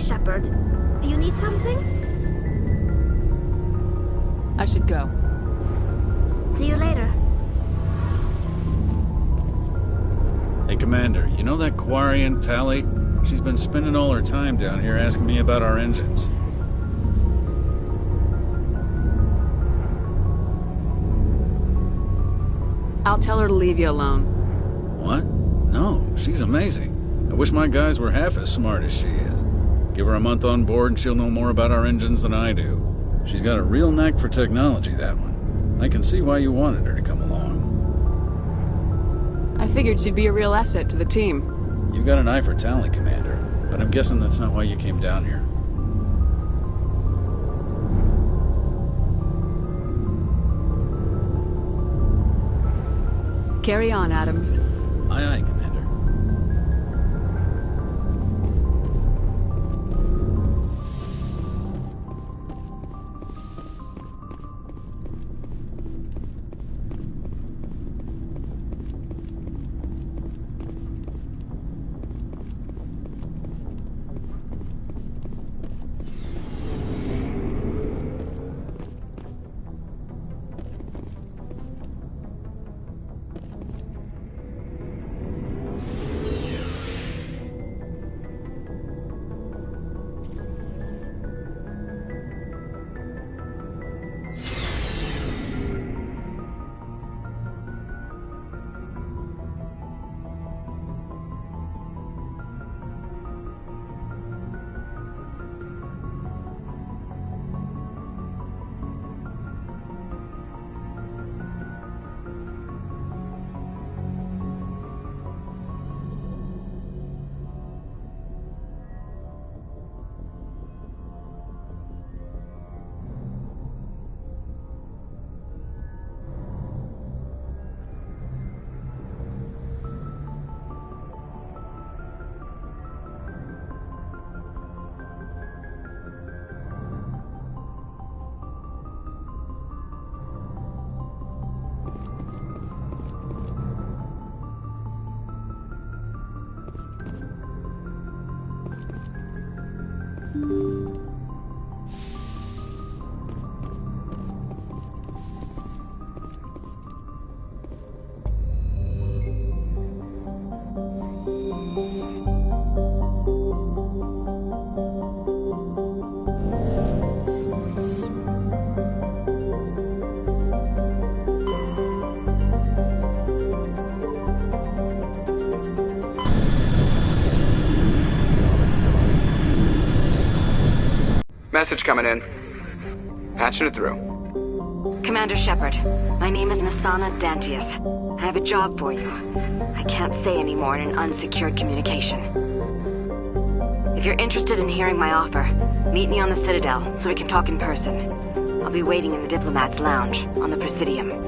Shepard. You need something? I should go. See you later. Hey, Commander, you know that Quarian, Tali? She's been spending all her time down here asking me about our engines. I'll tell her to leave you alone. What? No, she's amazing. I wish my guys were half as smart as she is. Give her a month on board and she'll know more about our engines than I do. She's got a real knack for technology, that one. I can see why you wanted her to come along. I figured she'd be a real asset to the team. You got an eye for talent, Commander, but I'm guessing that's not why you came down here. Carry on, Adams. Aye, aye, Commander. Message coming in. Patching it through. Commander Shepard, my name is Nassana Dantius. I have a job for you. I can't say any more in an unsecured communication. If you're interested in hearing my offer, meet me on the Citadel so we can talk in person. I'll be waiting in the Diplomat's Lounge on the Presidium.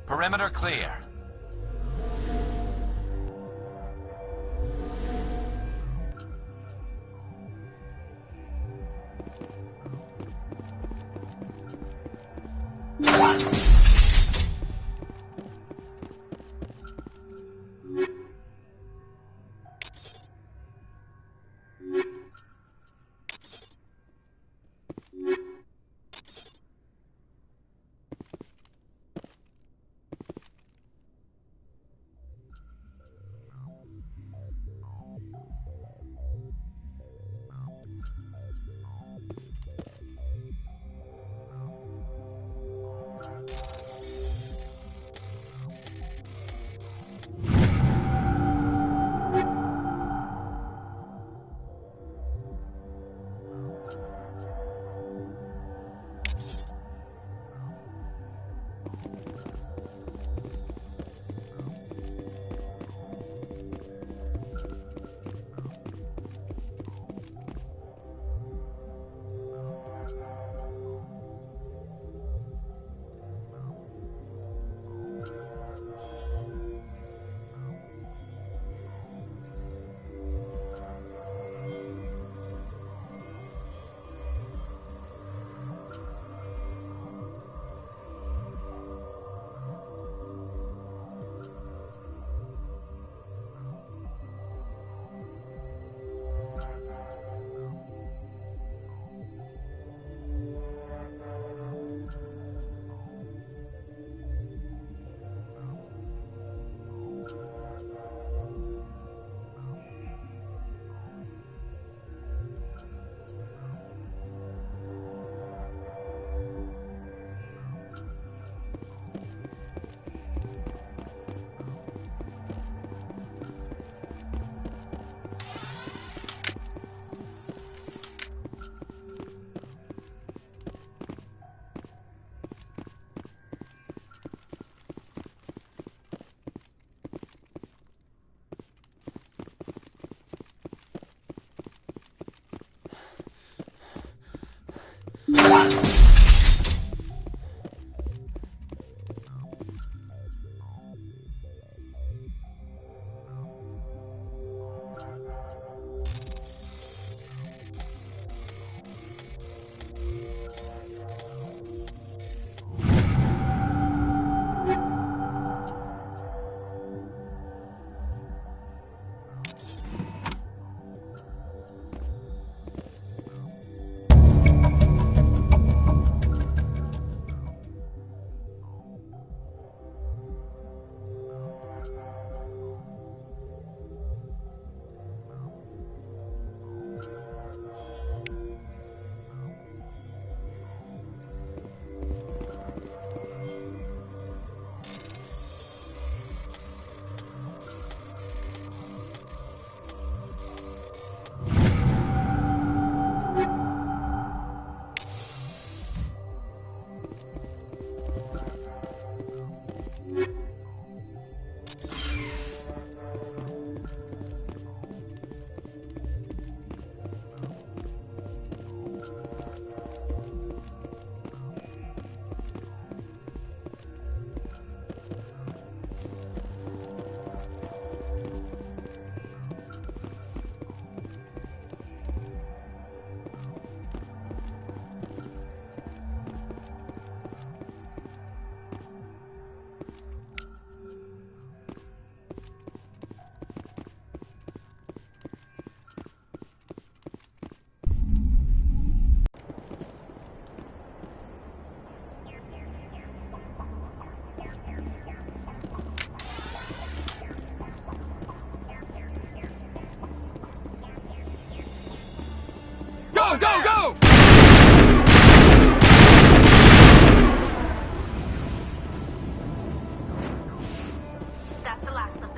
Perimeter clear.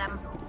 them.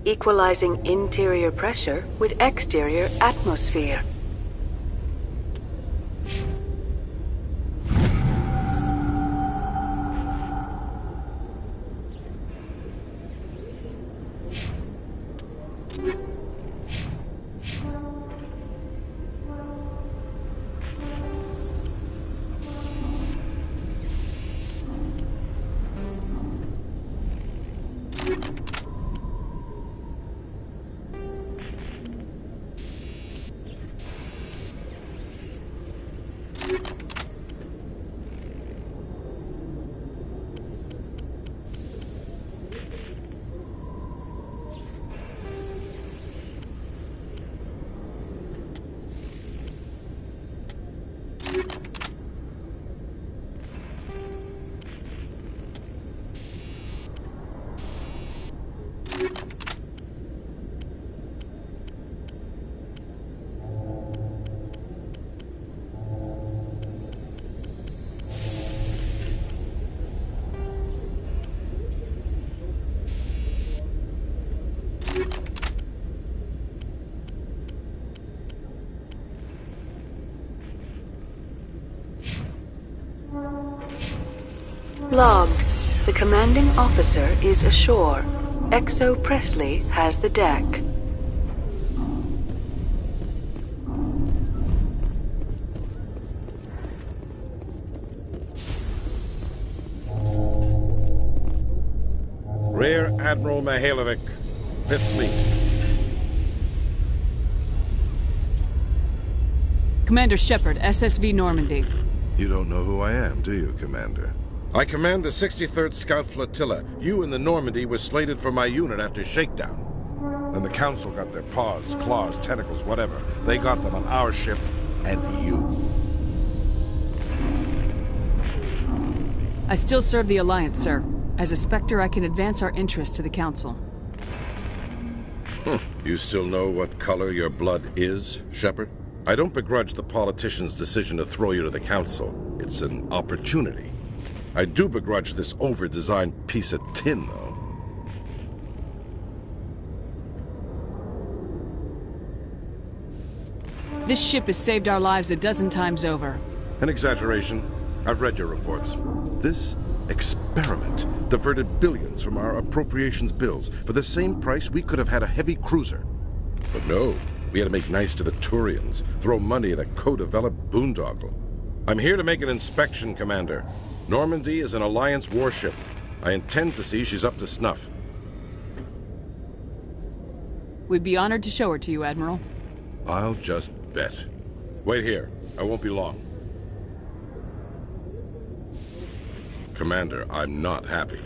Equalizing interior pressure with exterior atmosphere. Logged. The commanding officer is ashore. Exo Presley has the deck. Rear Admiral Mihailovic, 5th Fleet. Commander Shepard, SSV Normandy. You don't know who I am, do you, Commander? I command the 63rd Scout Flotilla. You and the Normandy were slated for my unit after shakedown. And the Council got their paws, claws, tentacles, whatever. They got them on our ship, and you. I still serve the Alliance, sir. As a Spectre, I can advance our interests to the Council. You still know what color your blood is, Shepard? I don't begrudge the politician's decision to throw you to the Council. It's an opportunity. I do begrudge this over-designed piece of tin, though. This ship has saved our lives a dozen times over. An exaggeration. I've read your reports. This experiment diverted billions from our appropriations bills. For the same price, we could have had a heavy cruiser. But no, we had to make nice to the Turians, throw money at a co-developed boondoggle. I'm here to make an inspection, Commander. Normandy is an Alliance warship. I intend to see she's up to snuff. We'd be honored to show her to you, Admiral. I'll just bet. Wait here. I won't be long. Commander, I'm not happy.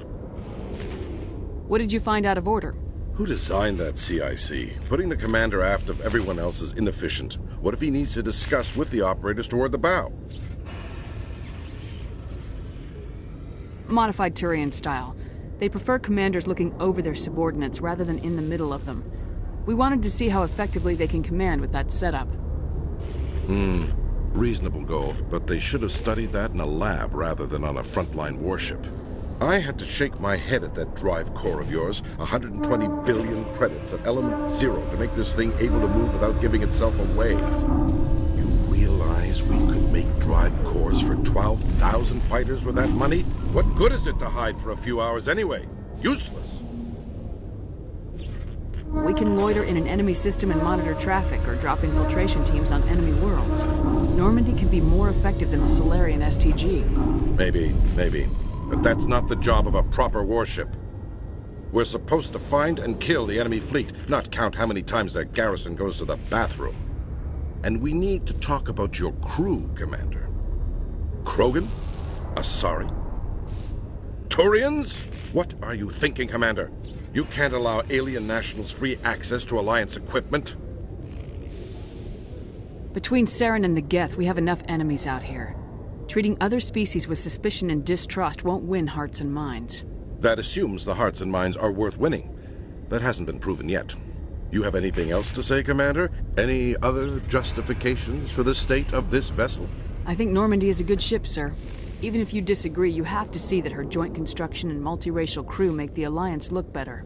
What did you find out of order? Who designed that CIC? Putting the commander aft of everyone else is inefficient. What if he needs to discuss with the operators toward the bow? Modified Turian style. They prefer commanders looking over their subordinates rather than in the middle of them. We wanted to see how effectively they can command with that setup. Reasonable goal, but they should have studied that in a lab rather than on a frontline warship. I had to shake my head at that drive core of yours. 120 billion credits at element 0 to make this thing able to move without giving itself away. You realize we could make drive cores for 12,000 fighters with that money? What good is it to hide for a few hours anyway? Useless. We can loiter in an enemy system and monitor traffic or drop infiltration teams on enemy worlds. Normandy can be more effective than the Solarian STG. Maybe. But that's not the job of a proper warship. We're supposed to find and kill the enemy fleet, not count how many times their garrison goes to the bathroom. And we need to talk about your crew, Commander. Krogan? Asari? Turians? What are you thinking, Commander? You can't allow alien nationals free access to Alliance equipment? Between Saren and the Geth, we have enough enemies out here. Treating other species with suspicion and distrust won't win hearts and minds. That assumes the hearts and minds are worth winning. That hasn't been proven yet. You have anything else to say, Commander? Any other justifications for the state of this vessel? I think Normandy is a good ship, sir. Even if you disagree, you have to see that her joint construction and multiracial crew make the Alliance look better.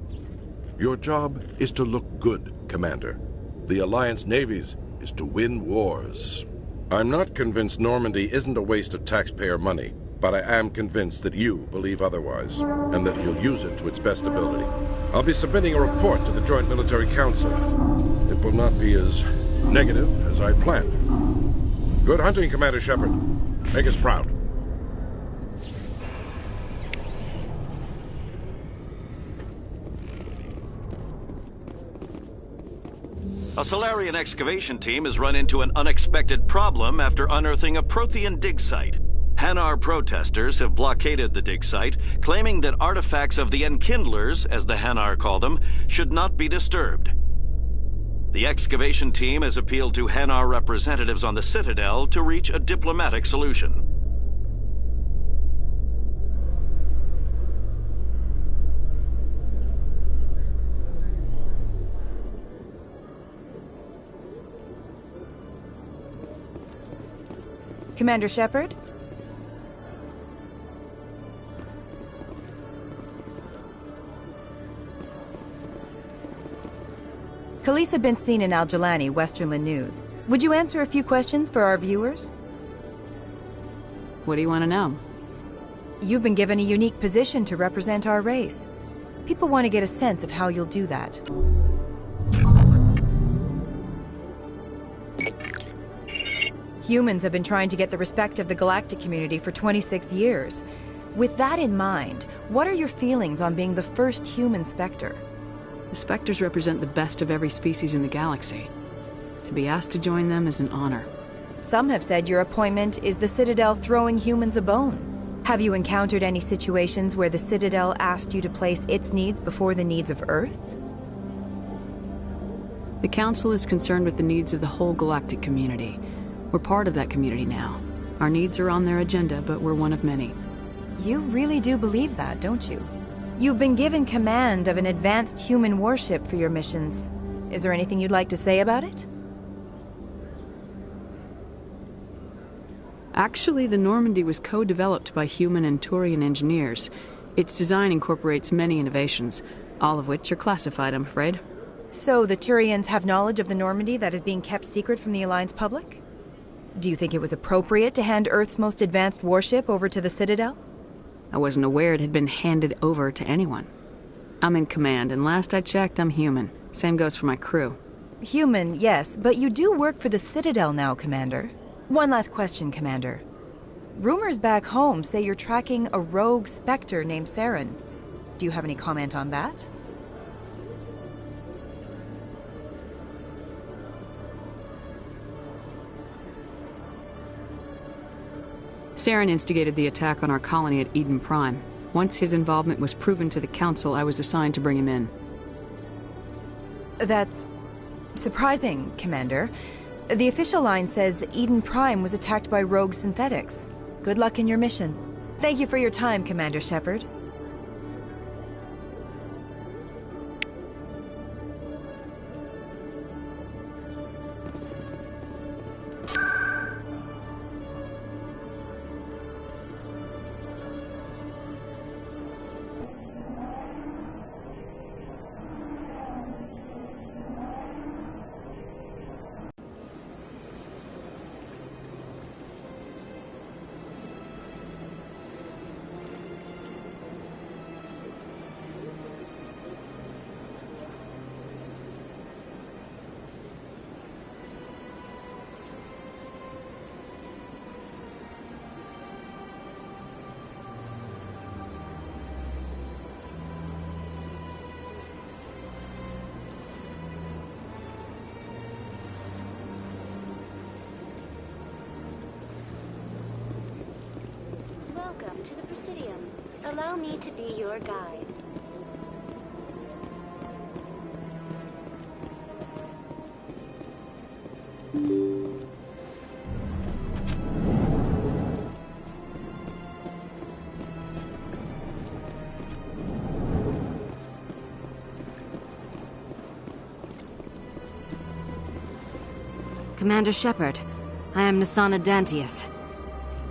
Your job is to look good, Commander. The Alliance navies is to win wars. I'm not convinced Normandy isn't a waste of taxpayer money, but I am convinced that you believe otherwise, and that you'll use it to its best ability. I'll be submitting a report to the Joint Military Council. It will not be as negative as I planned. Good hunting, Commander Shepard. Make us proud. A Salarian excavation team has run into an unexpected problem after unearthing a Prothean dig site. Hanar protesters have blockaded the dig site, claiming that artifacts of the Enkindlers, as the Hanar call them, should not be disturbed. The excavation team has appealed to Hanar representatives on the Citadel to reach a diplomatic solution. Commander Shepard? Khalisah bint Sinan al-Jilani, Westerland News. Would you answer a few questions for our viewers? What do you want to know? You've been given a unique position to represent our race. People want to get a sense of how you'll do that. Humans have been trying to get the respect of the galactic community for 26 years. With that in mind, what are your feelings on being the first human Spectre? The Spectres represent the best of every species in the galaxy. To be asked to join them is an honor. Some have said your appointment is the Citadel throwing humans a bone. Have you encountered any situations where the Citadel asked you to place its needs before the needs of Earth? The Council is concerned with the needs of the whole galactic community. We're part of that community now. Our needs are on their agenda, but we're one of many. You really do believe that, don't you? You've been given command of an advanced human warship for your missions. Is there anything you'd like to say about it? Actually, the Normandy was co-developed by human and Turian engineers. Its design incorporates many innovations, all of which are classified, I'm afraid. So the Turians have knowledge of the Normandy that is being kept secret from the Alliance public? Do you think it was appropriate to hand Earth's most advanced warship over to the Citadel? I wasn't aware it had been handed over to anyone. I'm in command, and last I checked, I'm human. Same goes for my crew. Human, yes, but you do work for the Citadel now, Commander. One last question, Commander. Rumors back home say you're tracking a rogue Spectre named Saren. Do you have any comment on that? Saren instigated the attack on our colony at Eden Prime. Once his involvement was proven to the Council, I was assigned to bring him in. That's surprising, Commander. The official line says Eden Prime was attacked by rogue synthetics. Good luck in your mission. Thank you for your time, Commander Shepard. Welcome to the Presidium. Allow me to be your guide. Commander Shepard, I am Nassana Dantius.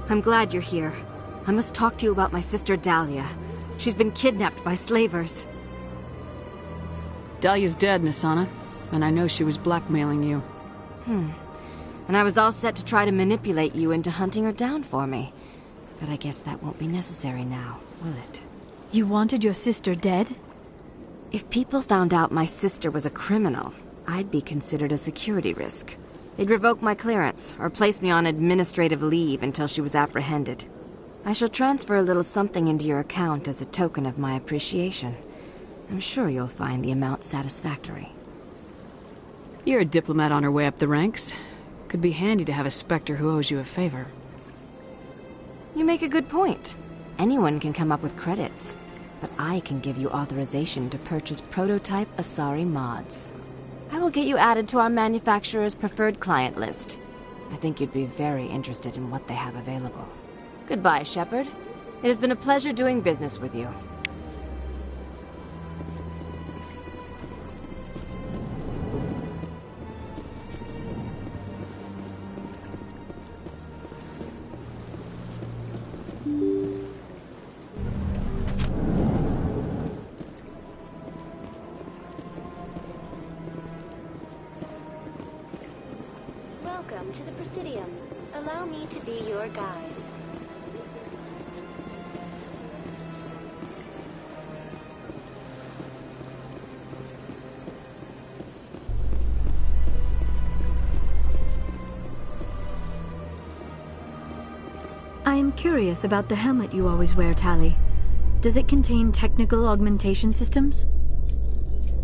I'm glad you're here. I must talk to you about my sister Dahlia. She's been kidnapped by slavers. Dahlia's dead, Nasana, and I know she was blackmailing you. And I was all set to try to manipulate you into hunting her down for me. But I guess that won't be necessary now, will it? You wanted your sister dead? If people found out my sister was a criminal, I'd be considered a security risk. They'd revoke my clearance, or place me on administrative leave until she was apprehended. I shall transfer a little something into your account as a token of my appreciation. I'm sure you'll find the amount satisfactory. You're a diplomat on her way up the ranks. Could be handy to have a Spectre who owes you a favor. You make a good point. Anyone can come up with credits, but I can give you authorization to purchase prototype Asari mods. I will get you added to our manufacturer's preferred client list. I think you'd be very interested in what they have available. Goodbye, Shepard. It has been a pleasure doing business with you. Welcome to the Presidium. Allow me to be your guide. I am curious about the helmet you always wear, Tali. Does it contain technical augmentation systems?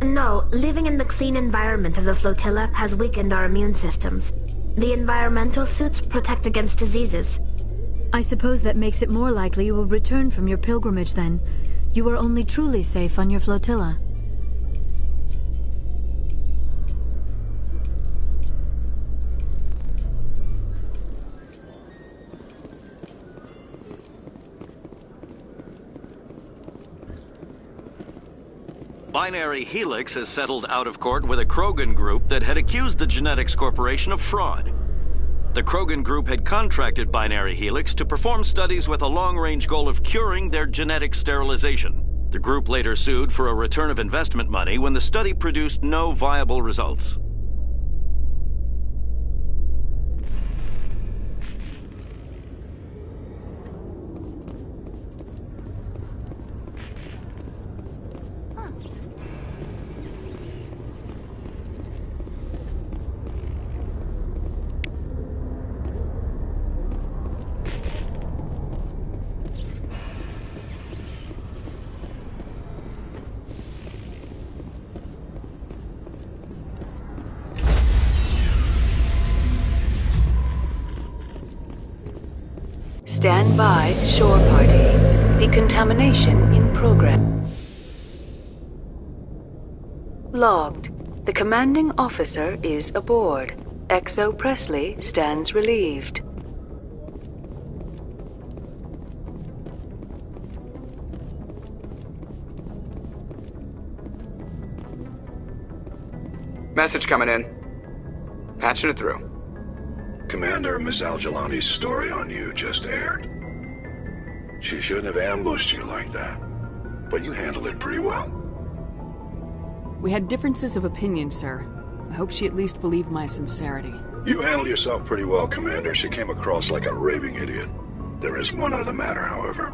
No, living in the clean environment of the flotilla has weakened our immune systems. The environmental suits protect against diseases. I suppose that makes it more likely you will return from your pilgrimage then. You are only truly safe on your flotilla. Binary Helix has settled out of court with a Krogan group that had accused the Genetics Corporation of fraud. The Krogan group had contracted Binary Helix to perform studies with a long-range goal of curing their genetic sterilization. The group later sued for a return of investment money when the study produced no viable results. Stand by, shore party. Decontamination in progress. Logged. The commanding officer is aboard. Exo Presley stands relieved. Message coming in. Patching it through. Commander, Ms. Al-Jalani's story on you just aired. She shouldn't have ambushed you like that, but you handled it pretty well. We had differences of opinion, sir. I hope she at least believed my sincerity. You handled yourself pretty well, Commander. She came across like a raving idiot. There is one other matter, however.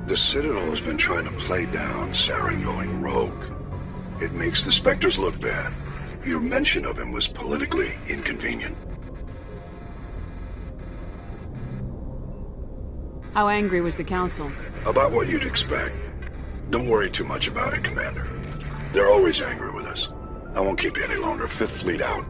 The Citadel has been trying to play down Saren going rogue. It makes the Spectres look bad. Your mention of him was politically inconvenient. How angry was the Council? About what you'd expect. Don't worry too much about it, Commander. They're always angry with us. I won't keep you any longer. Fifth Fleet out.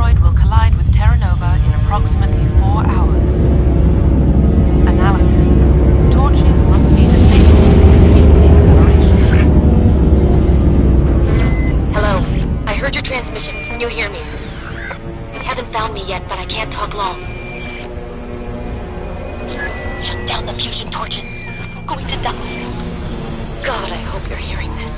asteroid will collide with Terra Nova in approximately 4 hours. Analysis. Torches must be disabled to cease the acceleration. Hello. I heard your transmission. Can you hear me? Haven't found me yet, but I can't talk long. Shut down the fusion torches. I'm going to die. God, I hope you're hearing this.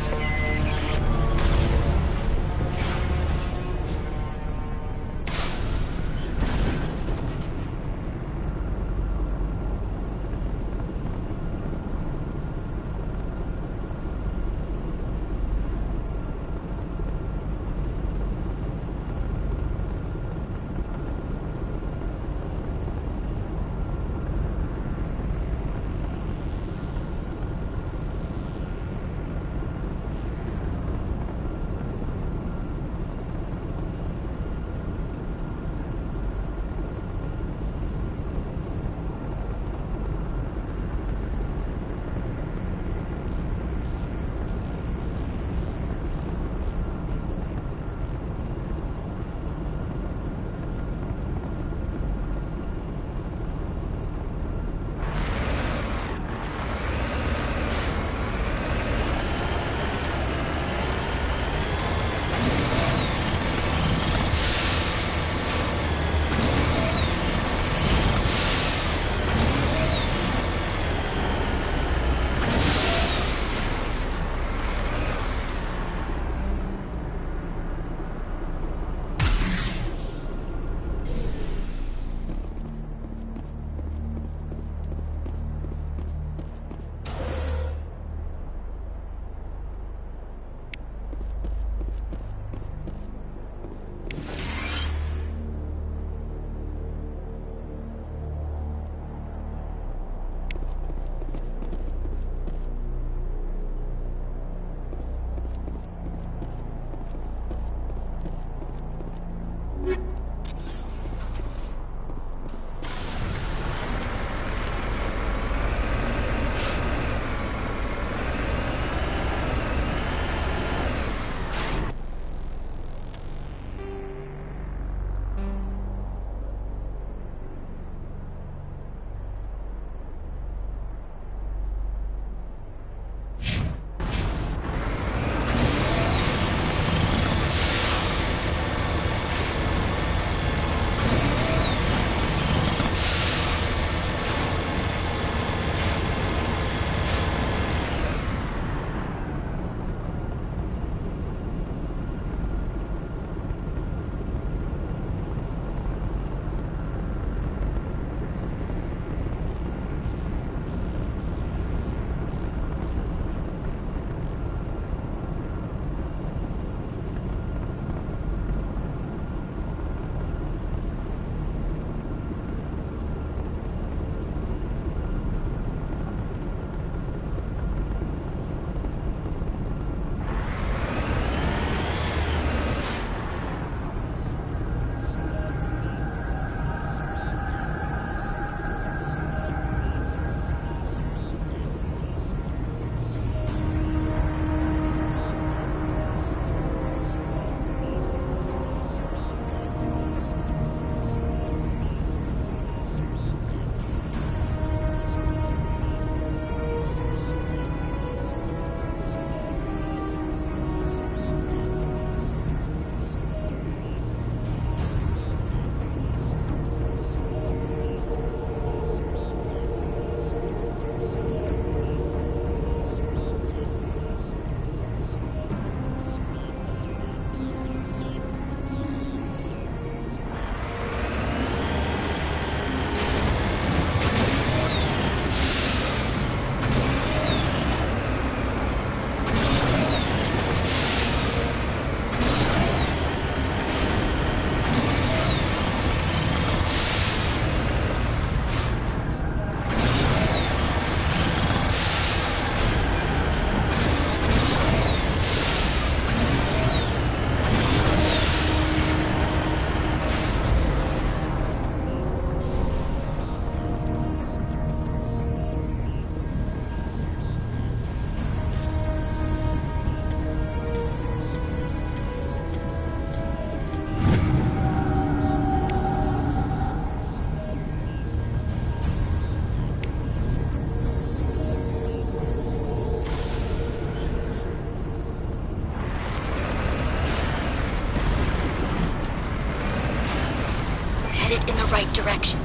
headed in the right direction.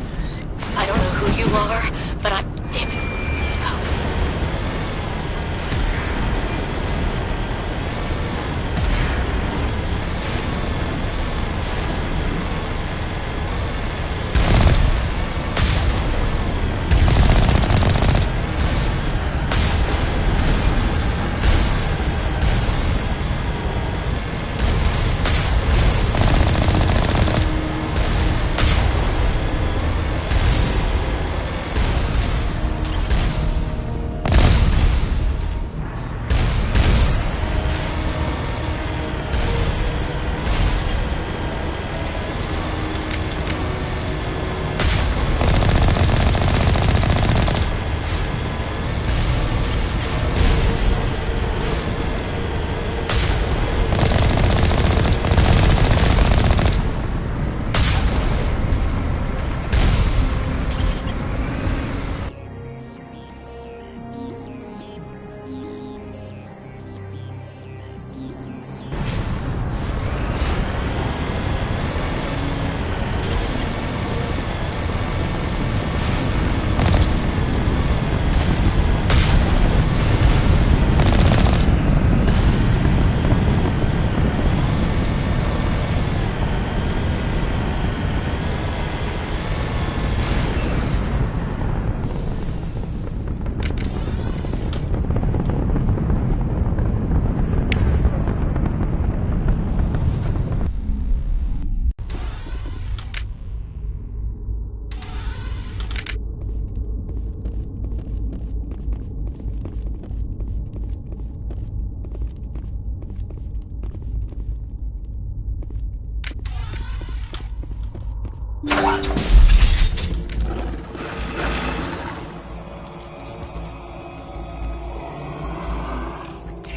I don't know who you are, but I'm damn it.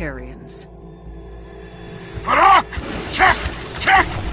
Batarians. Harak! Check! Check!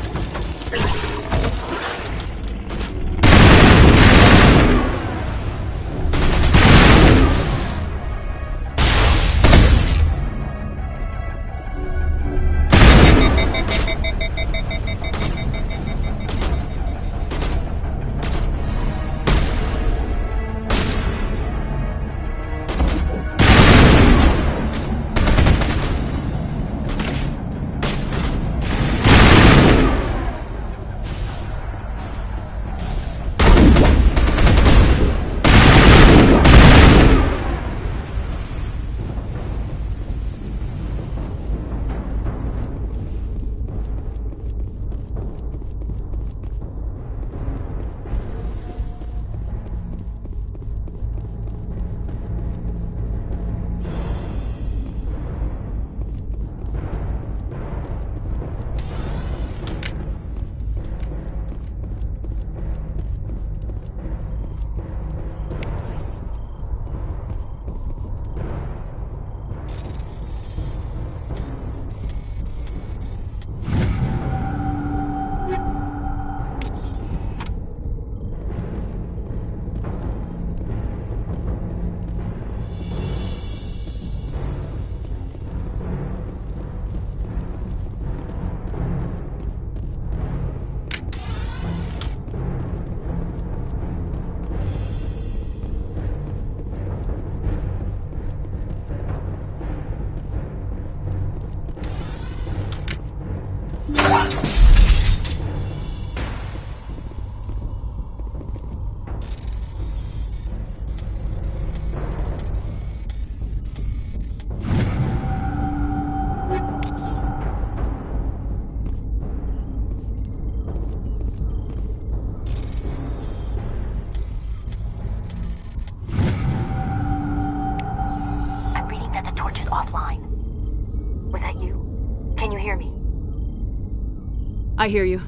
I hear you.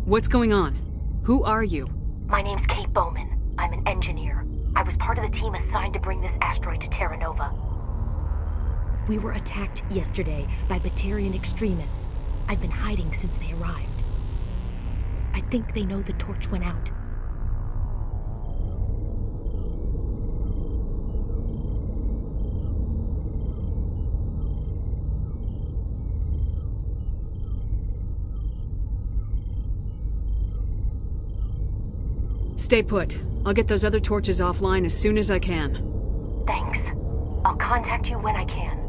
What's going on? Who are you? My name's Kate Bowman. I'm an engineer. I was part of the team assigned to bring this asteroid to Terra Nova. We were attacked yesterday by Batarian extremists. I've been hiding since they arrived. I think they know the torch went out. Stay put. I'll get those other torches offline as soon as I can. Thanks. I'll contact you when I can.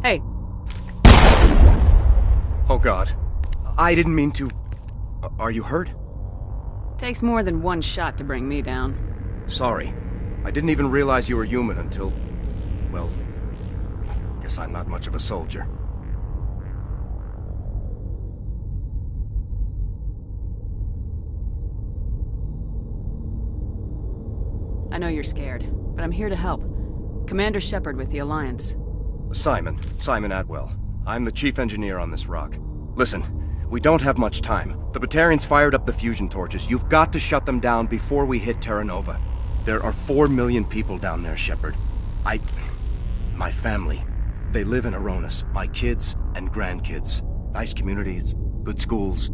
Hey. Oh God. I didn't mean to... Are you hurt? Takes more than one shot to bring me down. Sorry. I didn't even realize you were human until... Well... Guess I'm not much of a soldier. I know you're scared, but I'm here to help. Commander Shepard with the Alliance. Simon Atwell. I'm the chief engineer on this rock. Listen, we don't have much time. The Batarians fired up the fusion torches. You've got to shut them down before we hit Terra Nova. There are 4 million people down there, Shepard. My family. They live in Aronis. My kids and grandkids. Nice communities, good schools.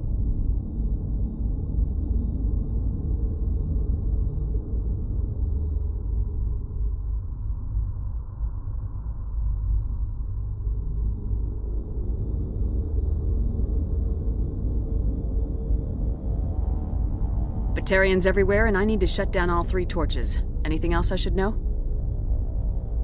Batarians everywhere, and I need to shut down all 3 torches. Anything else I should know?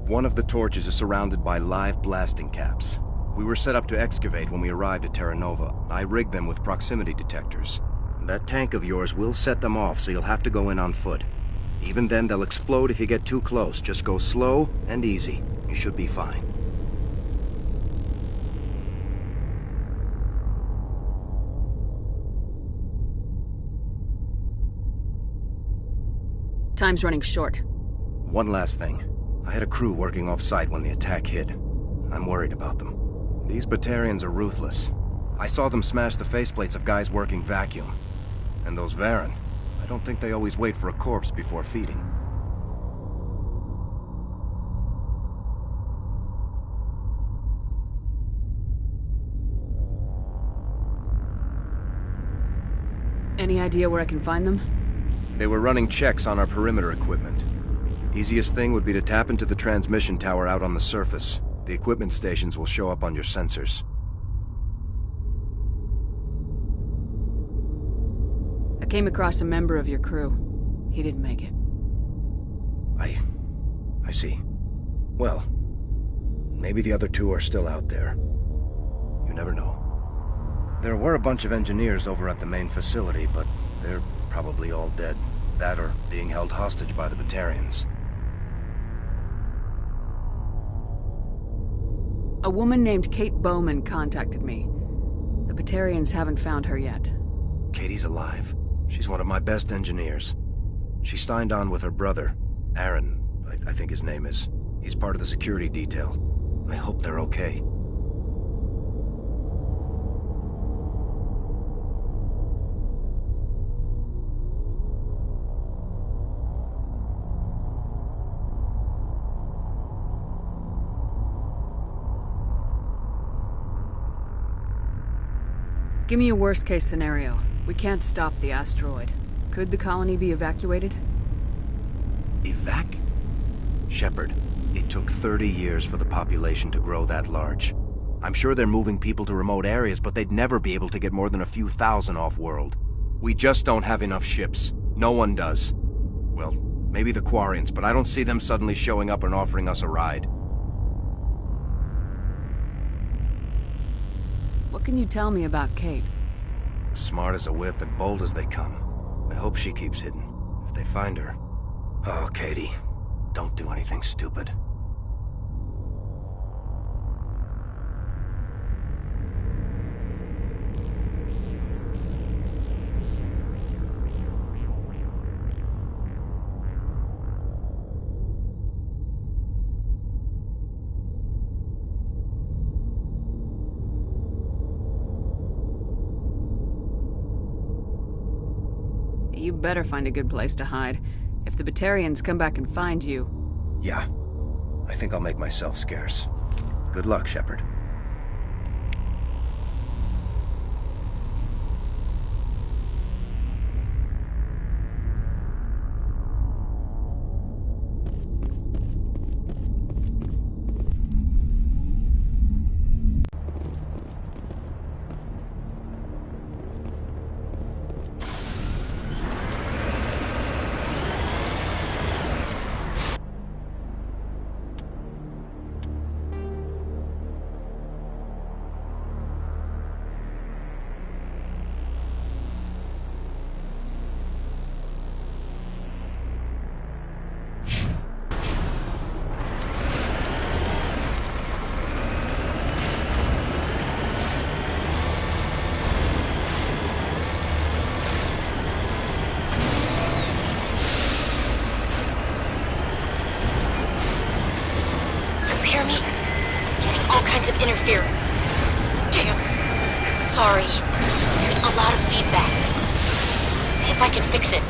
One of the torches is surrounded by live blasting caps. We were set up to excavate when we arrived at Terra Nova. I rigged them with proximity detectors. That tank of yours will set them off, so you'll have to go in on foot. Even then, they'll explode if you get too close. Just go slow and easy. You should be fine. Time's running short. One last thing. I had a crew working off-site when the attack hit. I'm worried about them. These Batarians are ruthless. I saw them smash the faceplates of guys working vacuum. And those Varren, I don't think they always wait for a corpse before feeding. Any idea where I can find them? They were running checks on our perimeter equipment. Easiest thing would be to tap into the transmission tower out on the surface. The equipment stations will show up on your sensors. I came across a member of your crew. He didn't make it. I see. Well, maybe the other 2 are still out there. You never know. There were a bunch of engineers over at the main facility, but they're probably all dead. That or being held hostage by the Batarians. A woman named Kate Bowman contacted me. The Batarians haven't found her yet. Katie's alive. She's one of my best engineers. She signed on with her brother, Aaron, I think his name is. He's part of the security detail. I hope they're okay. Give me a worst-case scenario. We can't stop the asteroid. Could the colony be evacuated? Shepard, it took 30 years for the population to grow that large. I'm sure they're moving people to remote areas, but they'd never be able to get more than a few thousand off-world. We just don't have enough ships. No one does. Well, maybe the Quarians, but I don't see them suddenly showing up and offering us a ride. What can you tell me about Kate? Smart as a whip and bold as they come. I hope she keeps hidden. If they find her... Oh, Katie. Don't do anything stupid. you better find a good place to hide. If the Batarians come back and find you... Yeah. I think I'll make myself scarce. Good luck, Shepard. Interfering. Damn. Sorry. There's a lot of feedback. If I can fix it.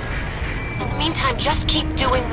In the meantime, just keep doing...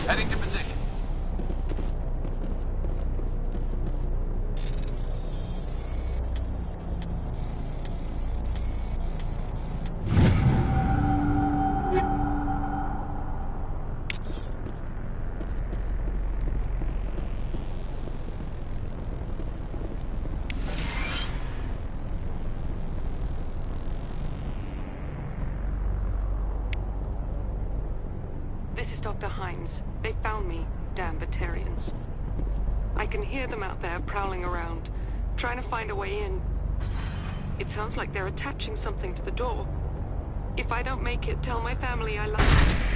Heading to position. This is Dr. Himes. They found me, damn Batarians. I can hear them out there prowling around, trying to find a way in. It sounds like they're attaching something to the door. If I don't make it, tell my family I love them.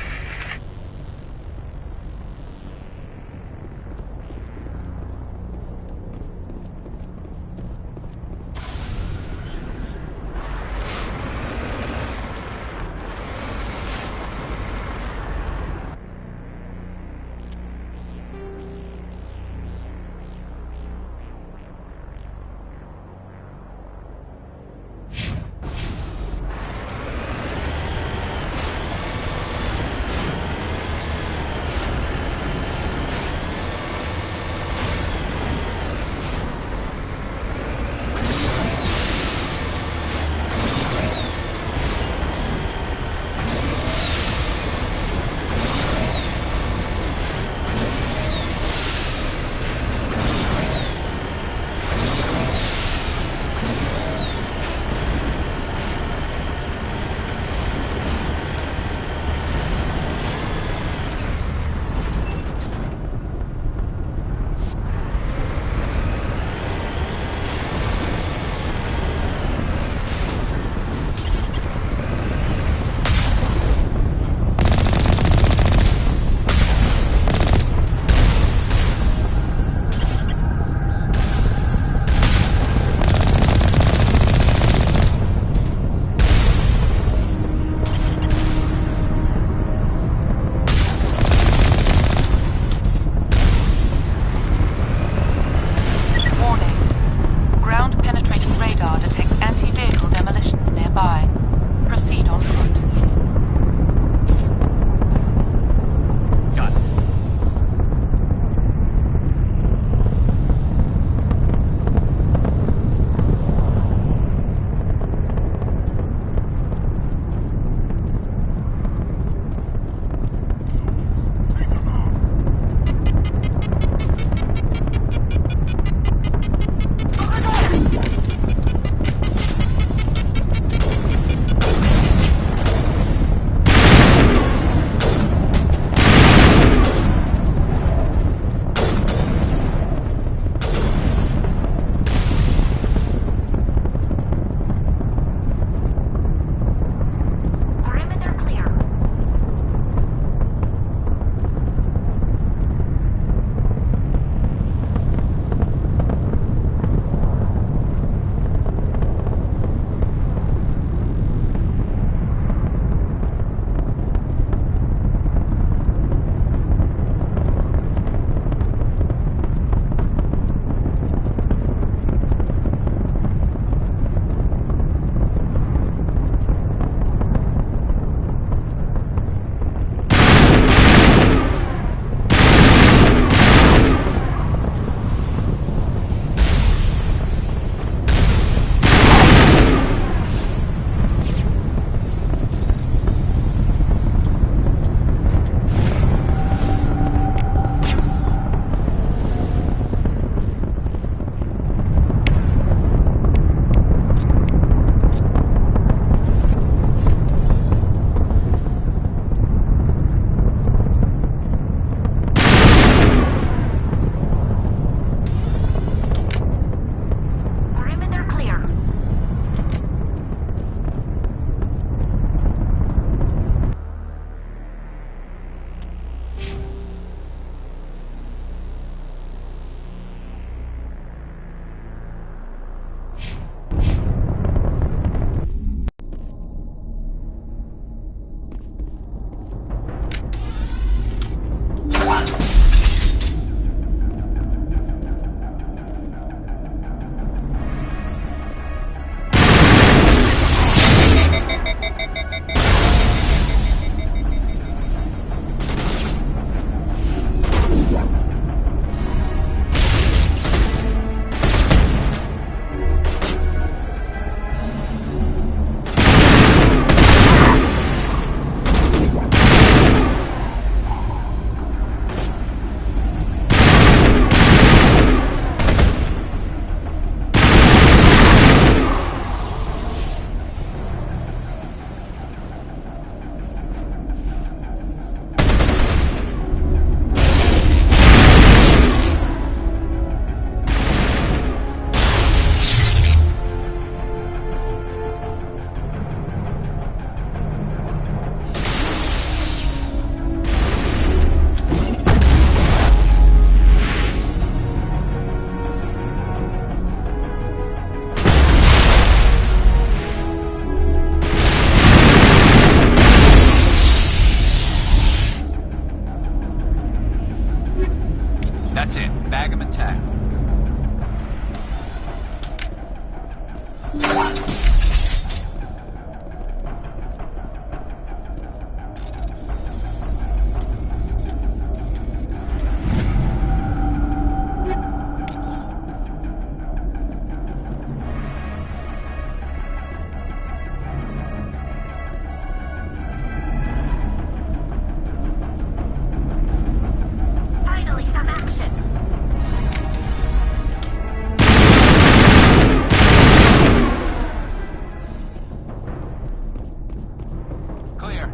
clear.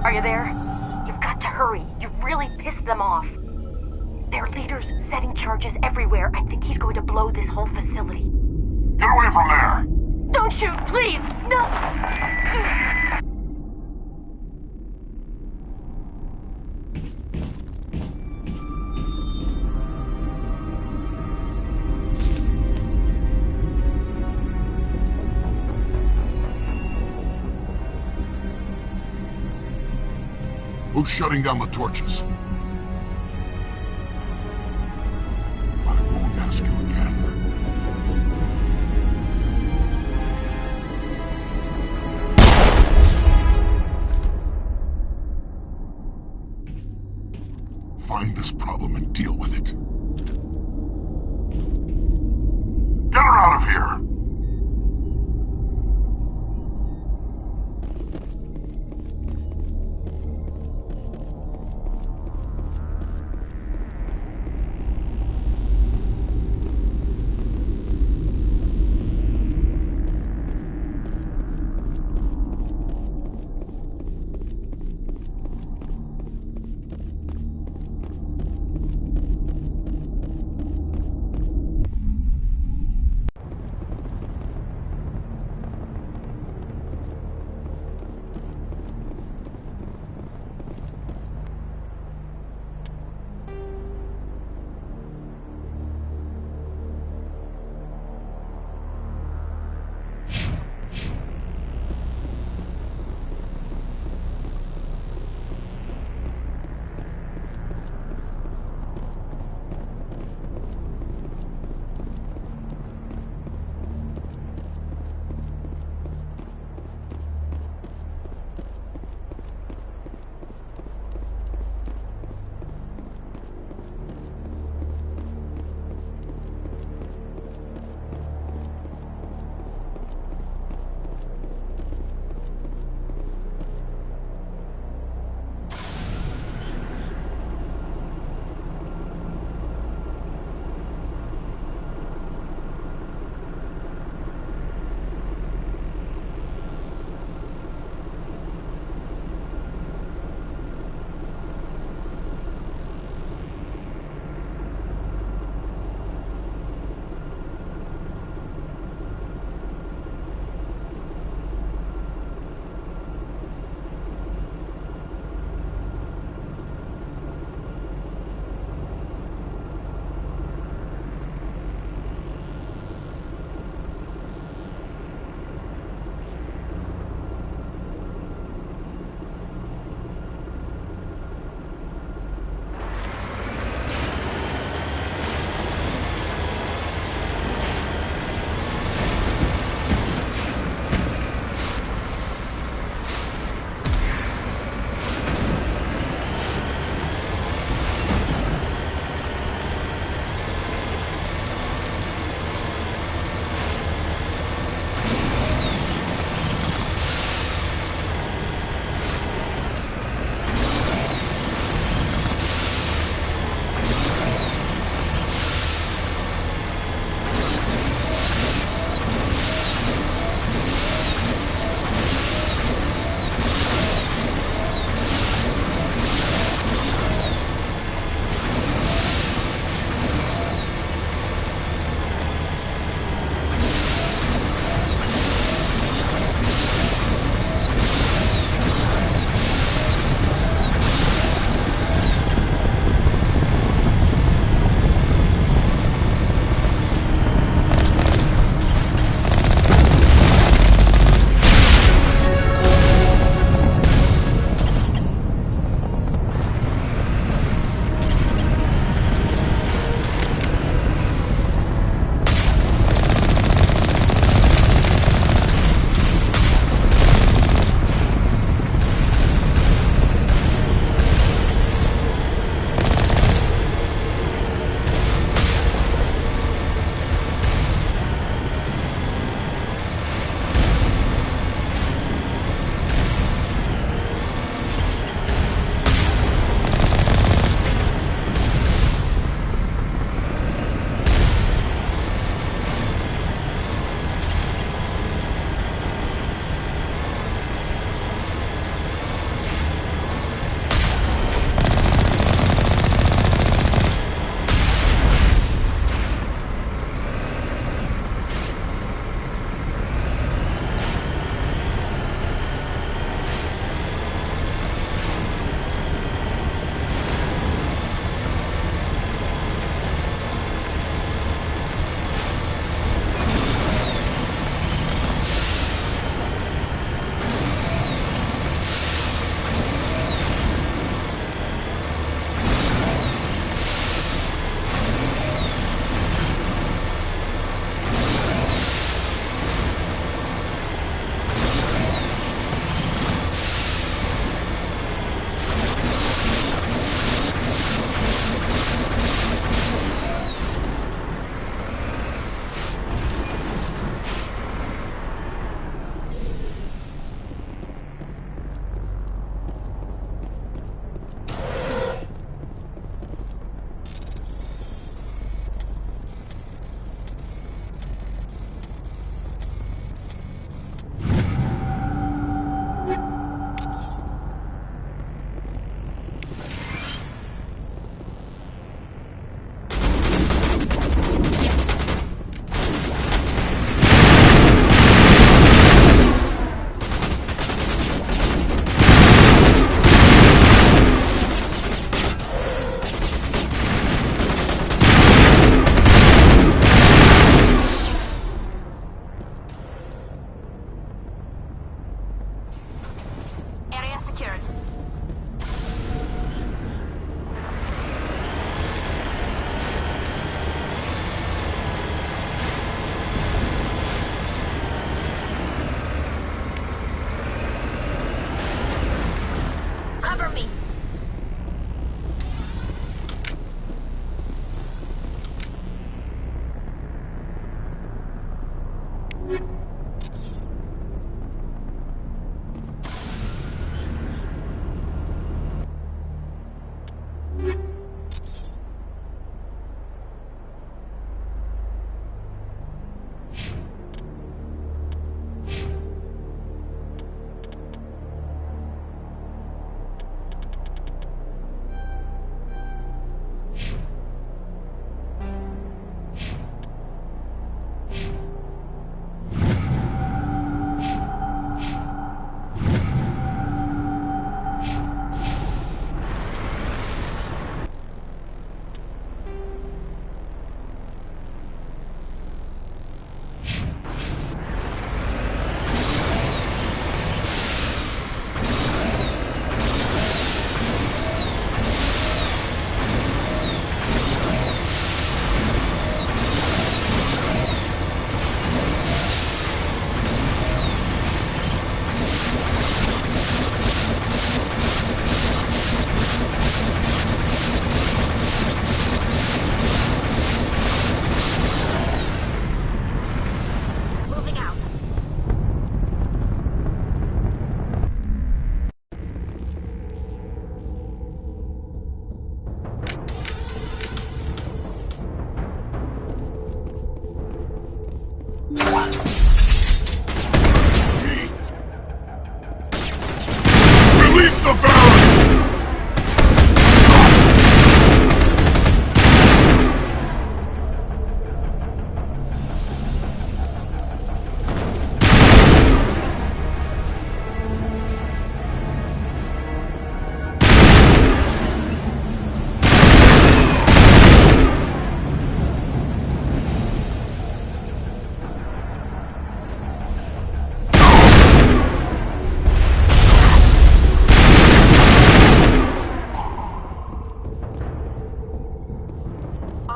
Are you there? You've got to hurry. You've really pissed them off. Their leader's setting charges everywhere. I think he's going to blow this whole facility. Get away from there! Don't shoot, please! No! Who's shutting down the torches? I won't ask you again. Find this problem and deal with it. Get her out of here!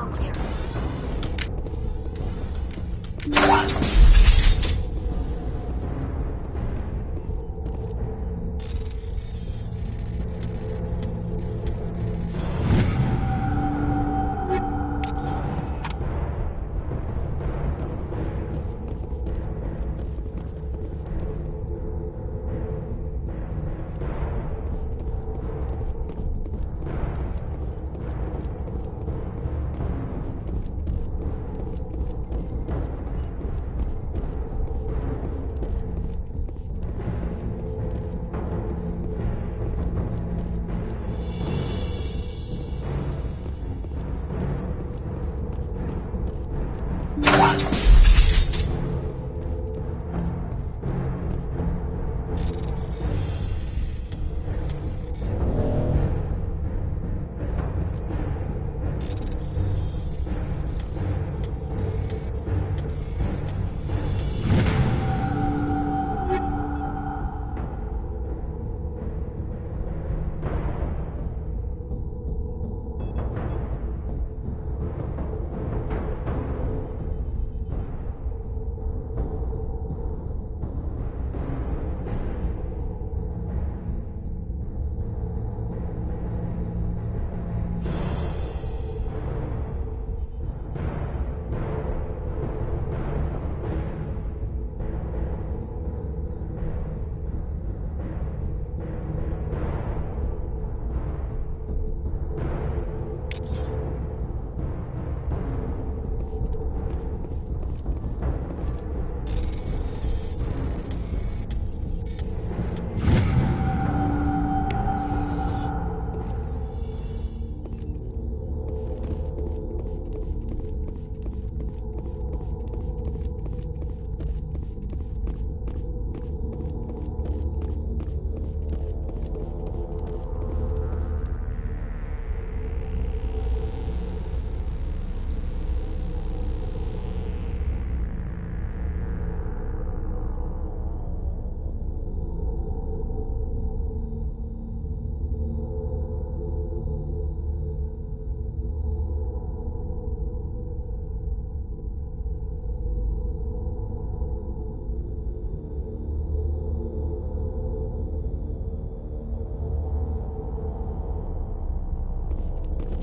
All clear.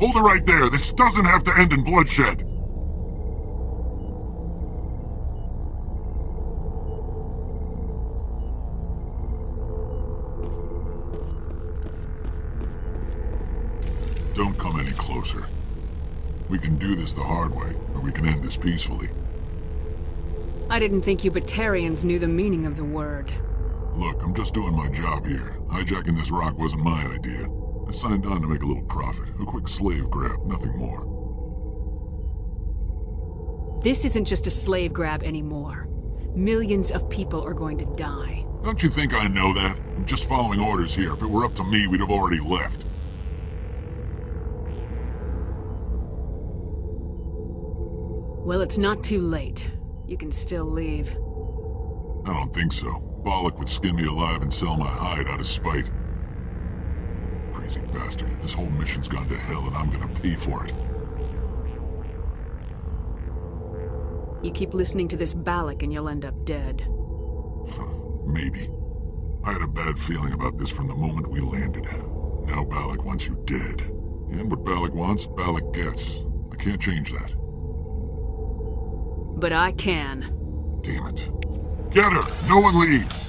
Hold it right there. This doesn't have to end in bloodshed. Don't come any closer. We can do this the hard way, or we can end this peacefully. I didn't think you Batarians knew the meaning of the word. Look, I'm just doing my job here. Hijacking this rock wasn't my idea. I signed on to make a little profit. A quick slave grab, nothing more. This isn't just a slave grab anymore. Millions of people are going to die. Don't you think I know that? I'm just following orders here. If it were up to me, we'd have already left. Well, it's not too late. You can still leave. I don't think so. Bollock would skin me alive and sell my hide out of spite. Crazy bastard. This whole mission's gone to hell and I'm gonna pay for it. You keep listening to this Balak and you'll end up dead. Maybe. I had a bad feeling about this from the moment we landed. Now Balak wants you dead. And what Balak wants, Balak gets. I can't change that. But I can. Damn it. Get her! No one leaves!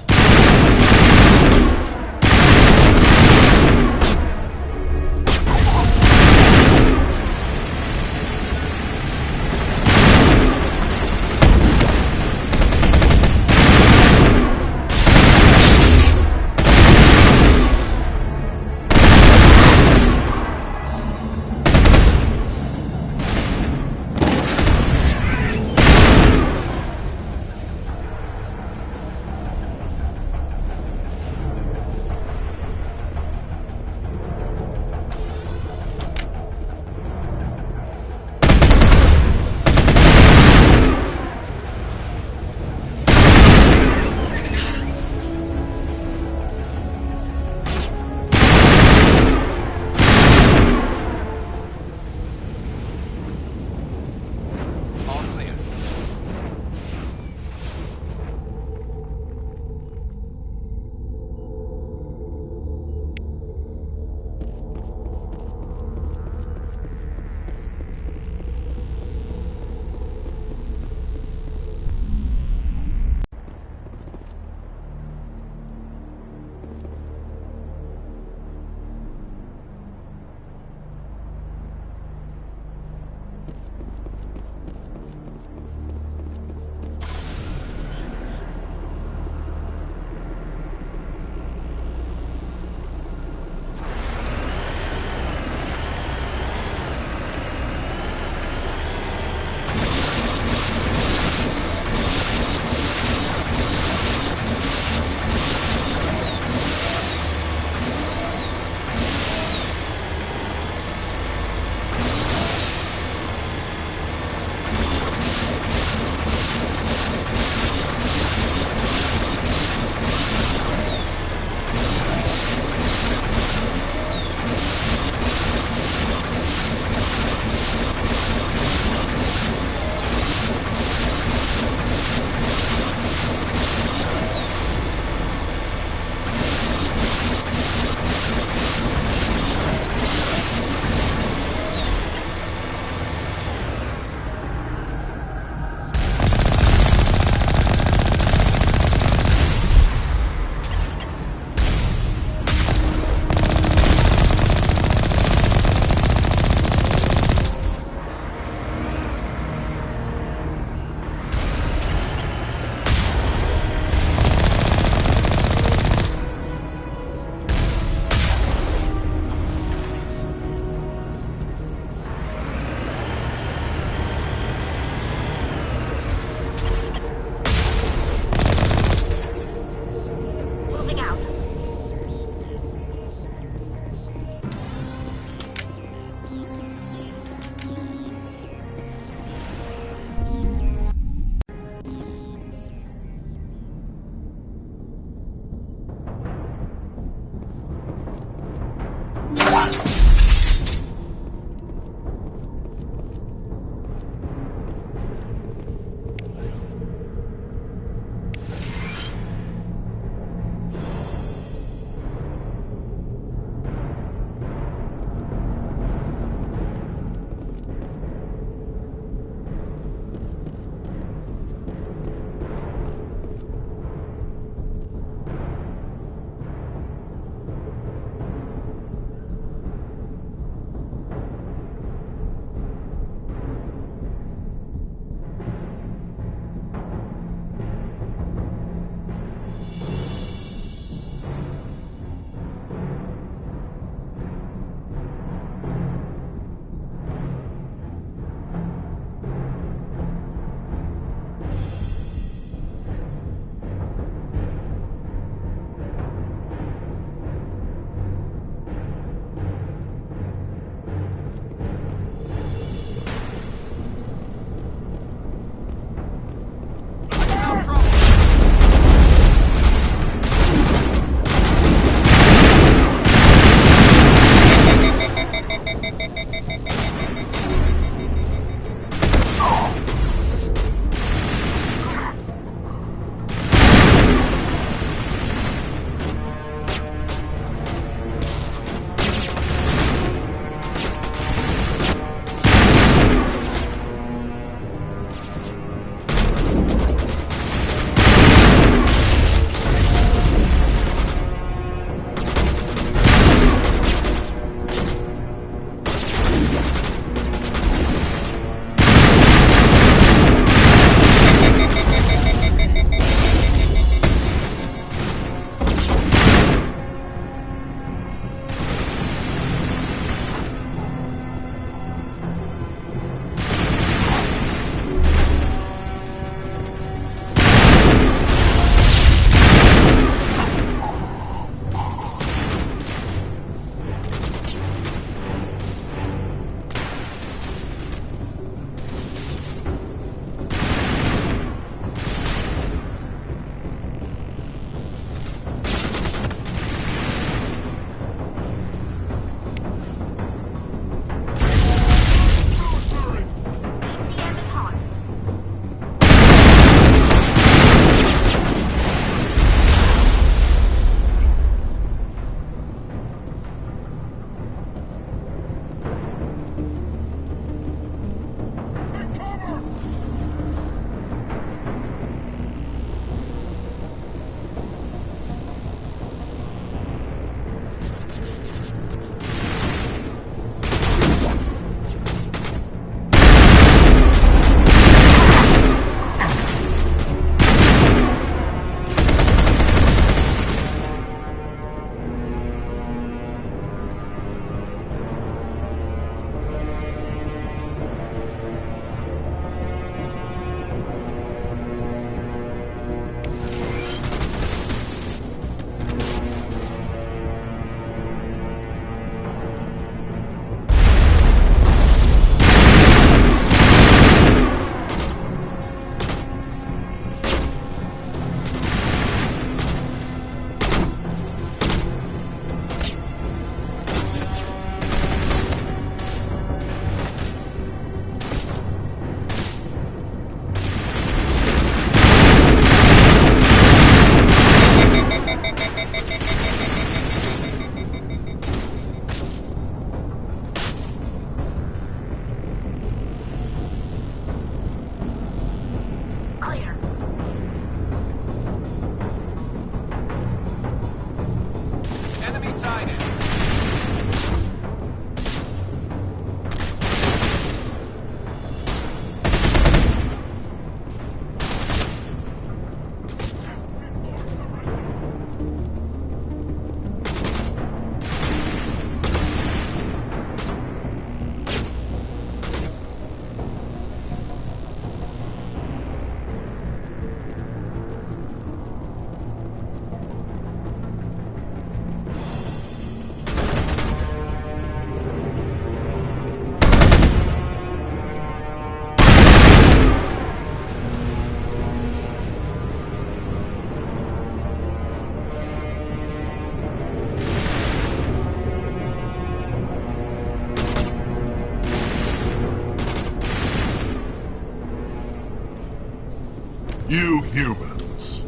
You humans.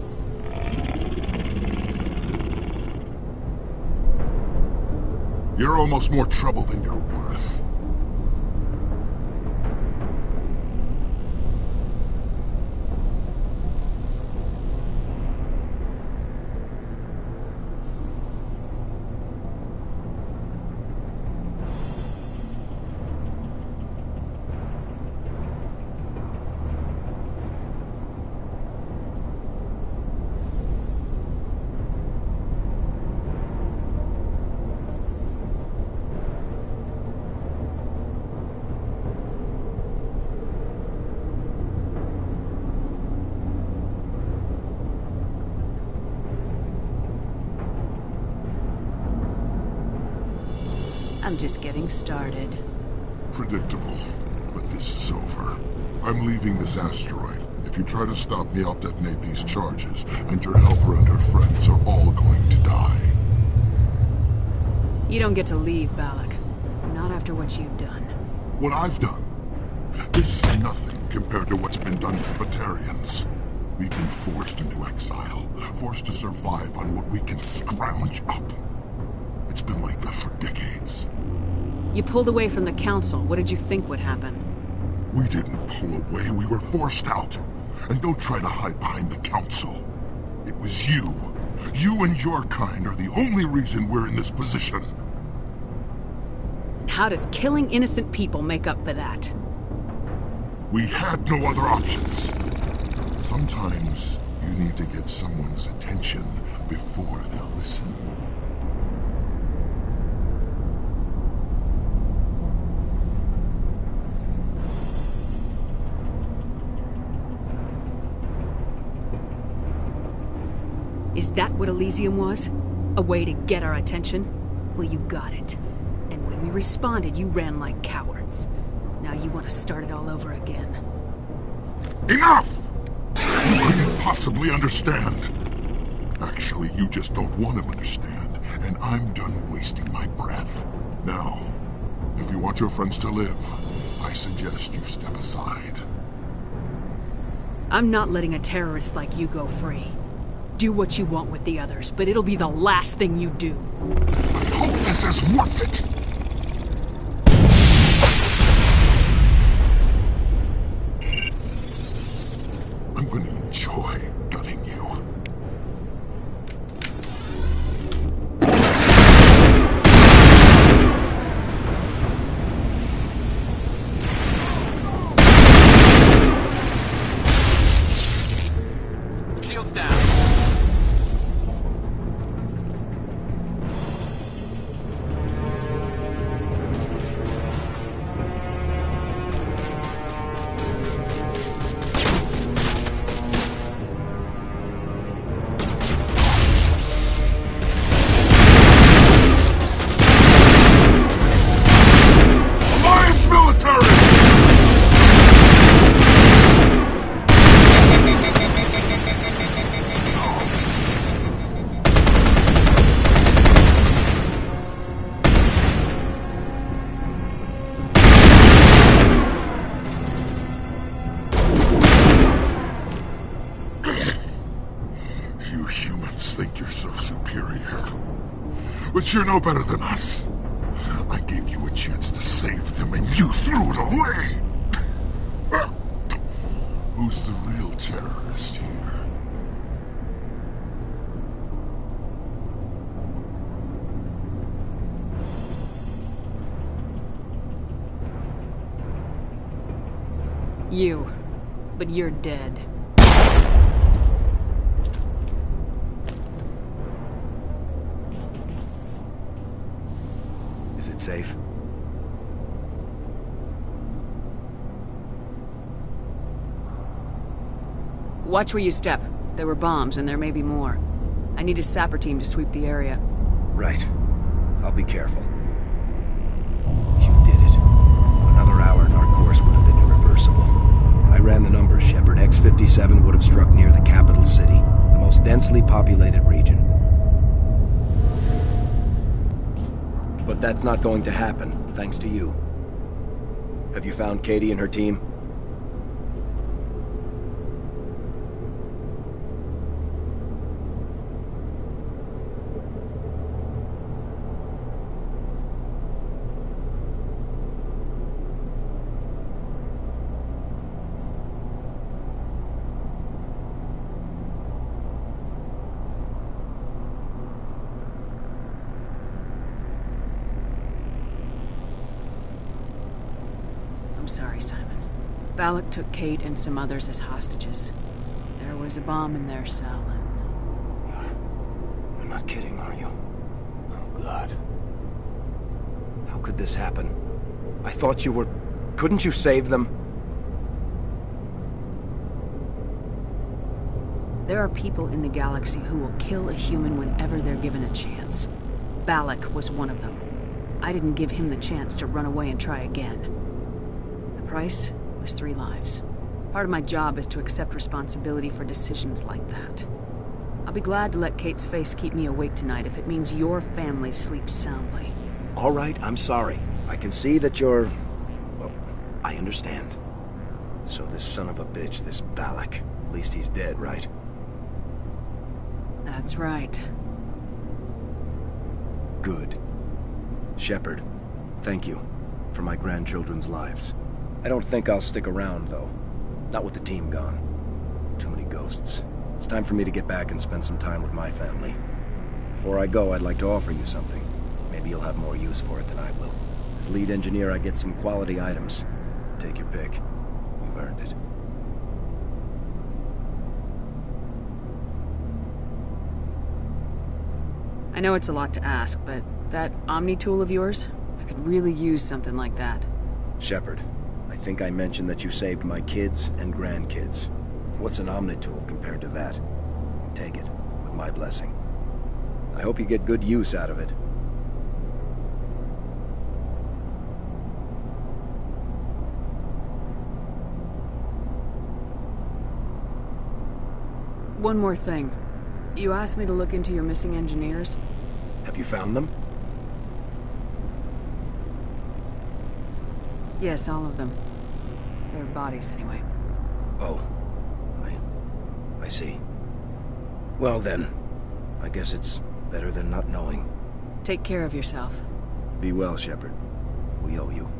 You're almost more trouble than you're worth. I'm just getting started. Predictable, but this is over. I'm leaving this asteroid. If you try to stop me, I'll detonate these charges, and your helper and her friends are all going to die. You don't get to leave, Balak. Not after what you've done. What I've done? This is nothing compared to what's been done to Batarians. We've been forced into exile, forced to survive on what we can scrounge up. It's been like that for decades. You pulled away from the Council. What did you think would happen? We didn't pull away, we were forced out. And don't try to hide behind the Council. It was you. You and your kind are the only reason we're in this position. How does killing innocent people make up for that? We had no other options. Sometimes you need to get someone's attention before they'll listen. Is that what Elysium was? A way to get our attention? Well, you got it. And when we responded, you ran like cowards. Now you want to start it all over again. Enough! You couldn't possibly understand. Actually, you just don't want to understand, and I'm done wasting my breath. Now, if you want your friends to live, I suggest you step aside. I'm not letting a terrorist like you go free. Do what you want with the others, but it'll be the last thing you do. I hope this is worth it! I'm going to enjoy gutting you. Shields down. But you're no better than us. I gave you a chance to save them, and you threw it away! Who's the real terrorist here? You. But you're dead. Is it safe? Watch where you step. There were bombs, and there may be more. I need a sapper team to sweep the area. Right. I'll be careful. You did it. Another hour and our course would have been irreversible. I ran the numbers, Shepard. X-57 would have struck near the capital city, the most densely populated region. But that's not going to happen, thanks to you. Have you found Katie and her team? sorry, Simon. Balak took Kate and some others as hostages. There was a bomb in their cell, and... You're not kidding, are you? Oh, God. How could this happen? I thought you were... Couldn't you save them? There are people in the galaxy who will kill a human whenever they're given a chance. Balak was one of them. I didn't give him the chance to run away and try again. The price was 3 lives. Part of my job is to accept responsibility for decisions like that. I'll be glad to let Kate's face keep me awake tonight if it means your family sleeps soundly. All right, I'm sorry. I can see that you're... Well, I understand. So this son of a bitch, this Balak, at least he's dead, right? That's right. Good. Shepard, thank you for my grandchildren's lives. I don't think I'll stick around, though. Not with the team gone. Too many ghosts. It's time for me to get back and spend some time with my family. Before I go, I'd like to offer you something. Maybe you'll have more use for it than I will. As lead engineer, I get some quality items. Take your pick. You've earned it. I know it's a lot to ask, but that Omni tool of yours? I could really use something like that. Shepard, I think I mentioned that you saved my kids and grandkids. What's an Omni tool compared to that? Take it, with my blessing. I hope you get good use out of it. One more thing. You asked me to look into your missing engineers? Have you found them? Yes, all of them. Their bodies, anyway. Oh. I see. Well then, I guess it's better than not knowing. Take care of yourself. Be well, Shepard. We owe you.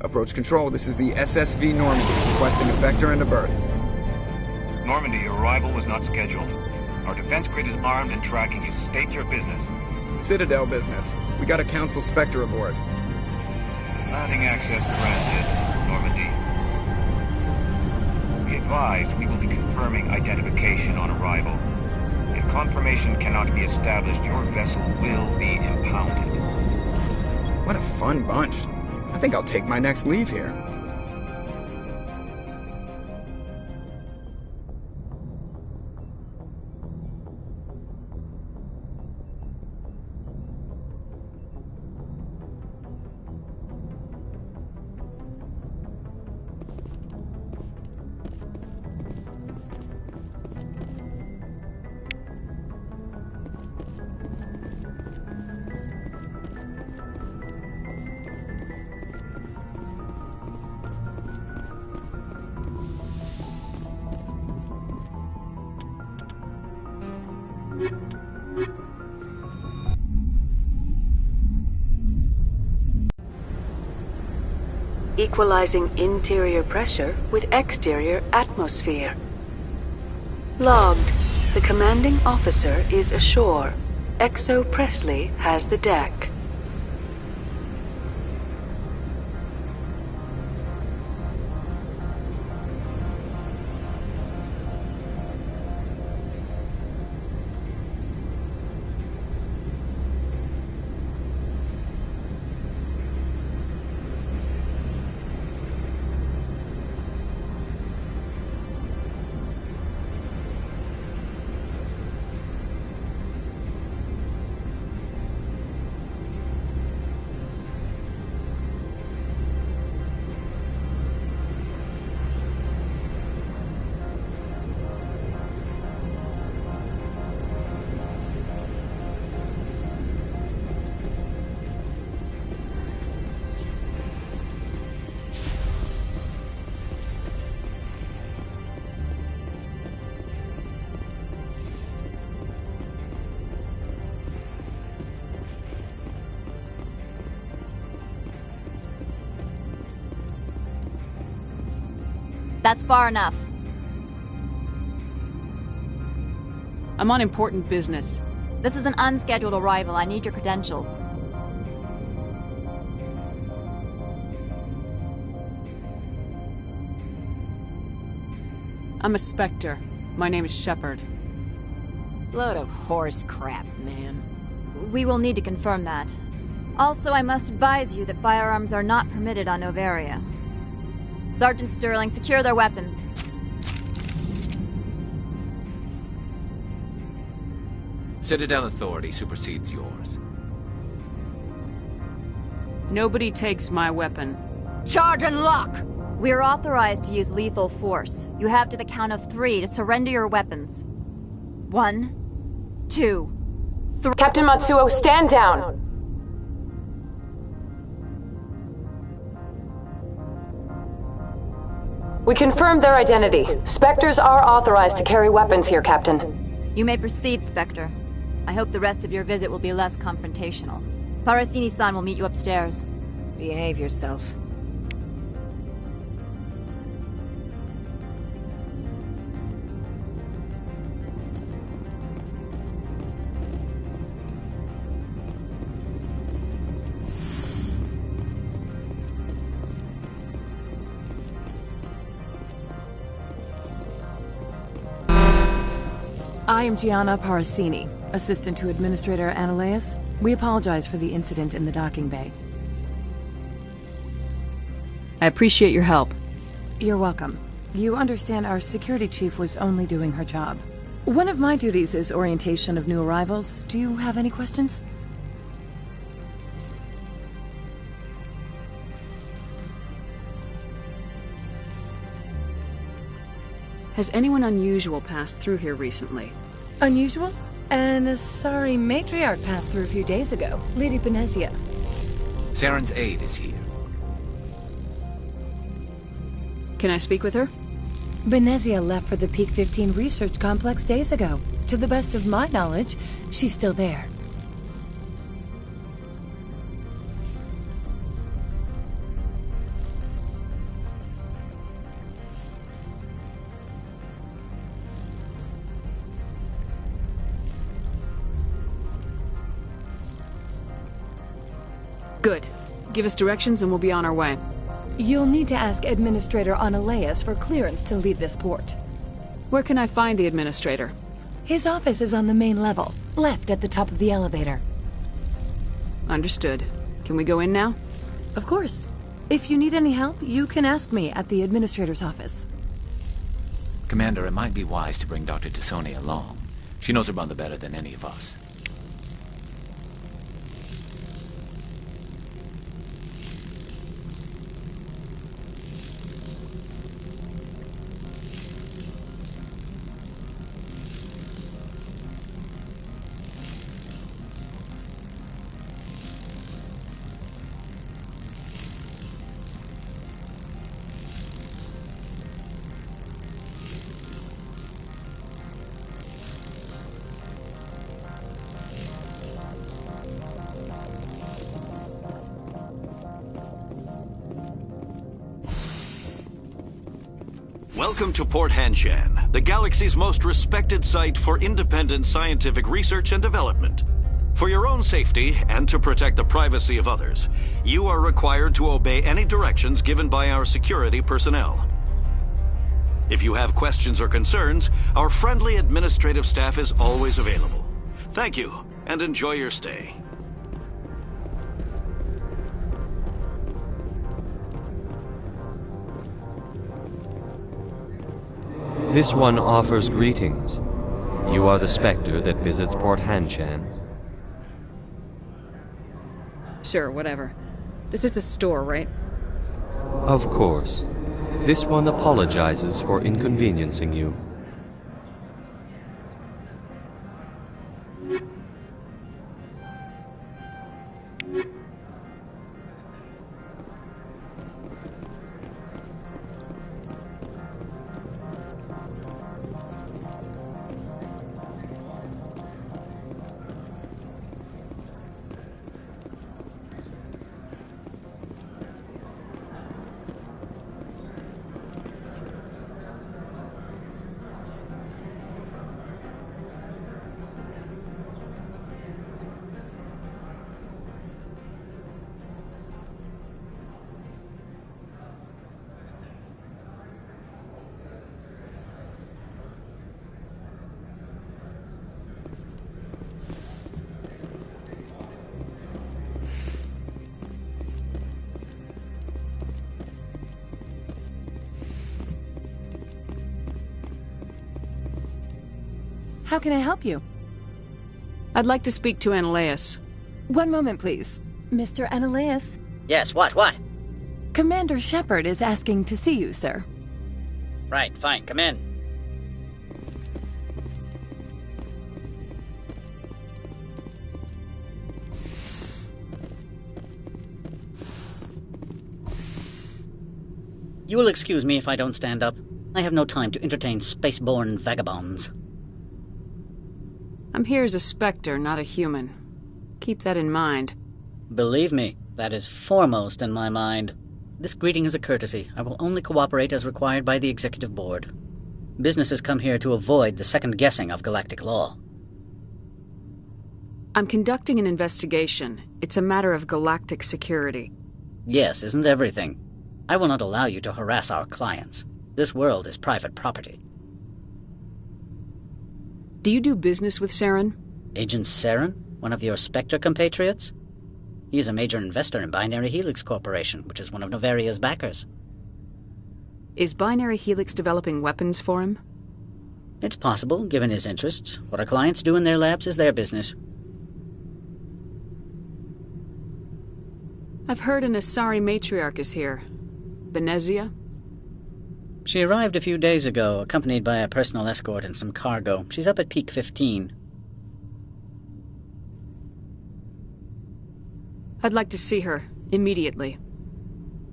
Approach control, this is the SSV Normandy, requesting a vector and a berth. Normandy, your arrival was not scheduled. Our defense grid is armed and tracking you. State your business. Citadel business. We got a Council Spectre aboard. Landing access granted, Normandy. Be advised, we will be confirming identification on arrival. If confirmation cannot be established, your vessel will be impounded. What a fun bunch. I think I'll take my next leave here. Equalizing interior pressure with exterior atmosphere. Logged. The commanding officer is ashore. Exo Presley has the deck. That's far enough. I'm on important business. This is an unscheduled arrival. I need your credentials. I'm a Spectre. My name is Shepard. Load of horse crap, man. We will need to confirm that. Also, I must advise you that firearms are not permitted on Noveria. Sergeant Sterling, secure their weapons. Citadel authority supersedes yours. Nobody takes my weapon. Charge and lock! We are authorized to use lethal force. You have to the count of 3 to surrender your weapons. 1, 2, 3. Captain Matsuo, stand down! We confirmed their identity. Spectres are authorized to carry weapons here, Captain. You may proceed, Spectre. I hope the rest of your visit will be less confrontational. Parasini-san will meet you upstairs. Behave yourself. I am Gianna Parasini, assistant to Administrator Analeus. We apologize for the incident in the docking bay. I appreciate your help. You're welcome. You understand our security chief was only doing her job. One of my duties is orientation of new arrivals. Do you have any questions? Has anyone unusual passed through here recently? Unusual? An Asari matriarch passed through a few days ago. Lady Benezia. Saren's aide is here. Can I speak with her? Benezia left for the Peak 15 research complex days ago. To the best of my knowledge, she's still there. Good. Give us directions and we'll be on our way. You'll need to ask Administrator Analeas for clearance to leave this port. Where can I find the Administrator? His office is on the main level, left at the top of the elevator. Understood. Can we go in now? Of course. If you need any help, you can ask me at the Administrator's office. Commander, it might be wise to bring Dr. T'Soni along. She knows her mother better than any of us. Welcome to Port Hanshan, the galaxy's most respected site for independent scientific research and development. For your own safety and to protect the privacy of others, you are required to obey any directions given by our security personnel. If you have questions or concerns, our friendly administrative staff is always available. Thank you, and enjoy your stay. This one offers greetings. You are the Spectre that visits Port Hanshan. Sure, whatever. This is a store, right? Of course. This one apologizes for inconveniencing you. How can I help you? I'd like to speak to Analeas. One moment, please. Mr. Analeas? Yes, what? Commander Shepard is asking to see you, sir. Right, fine, come in. You will excuse me if I don't stand up. I have no time to entertain spaceborne vagabonds. I'm here as a Spectre, not a human. Keep that in mind. Believe me, that is foremost in my mind. This greeting is a courtesy. I will only cooperate as required by the Executive Board. Businesses come here to avoid the second guessing of galactic law. I'm conducting an investigation. It's a matter of galactic security. Yes, isn't everything? I will not allow you to harass our clients. This world is private property. Do you do business with Saren? Agent Saren? One of your Spectre compatriots? He is a major investor in Binary Helix Corporation, which is one of Novaria's backers. Is Binary Helix developing weapons for him? It's possible, given his interests. What our clients do in their labs is their business. I've heard an Asari matriarch is here. Benezia? She arrived a few days ago, accompanied by a personal escort and some cargo. She's up at Peak 15. I'd like to see her, immediately.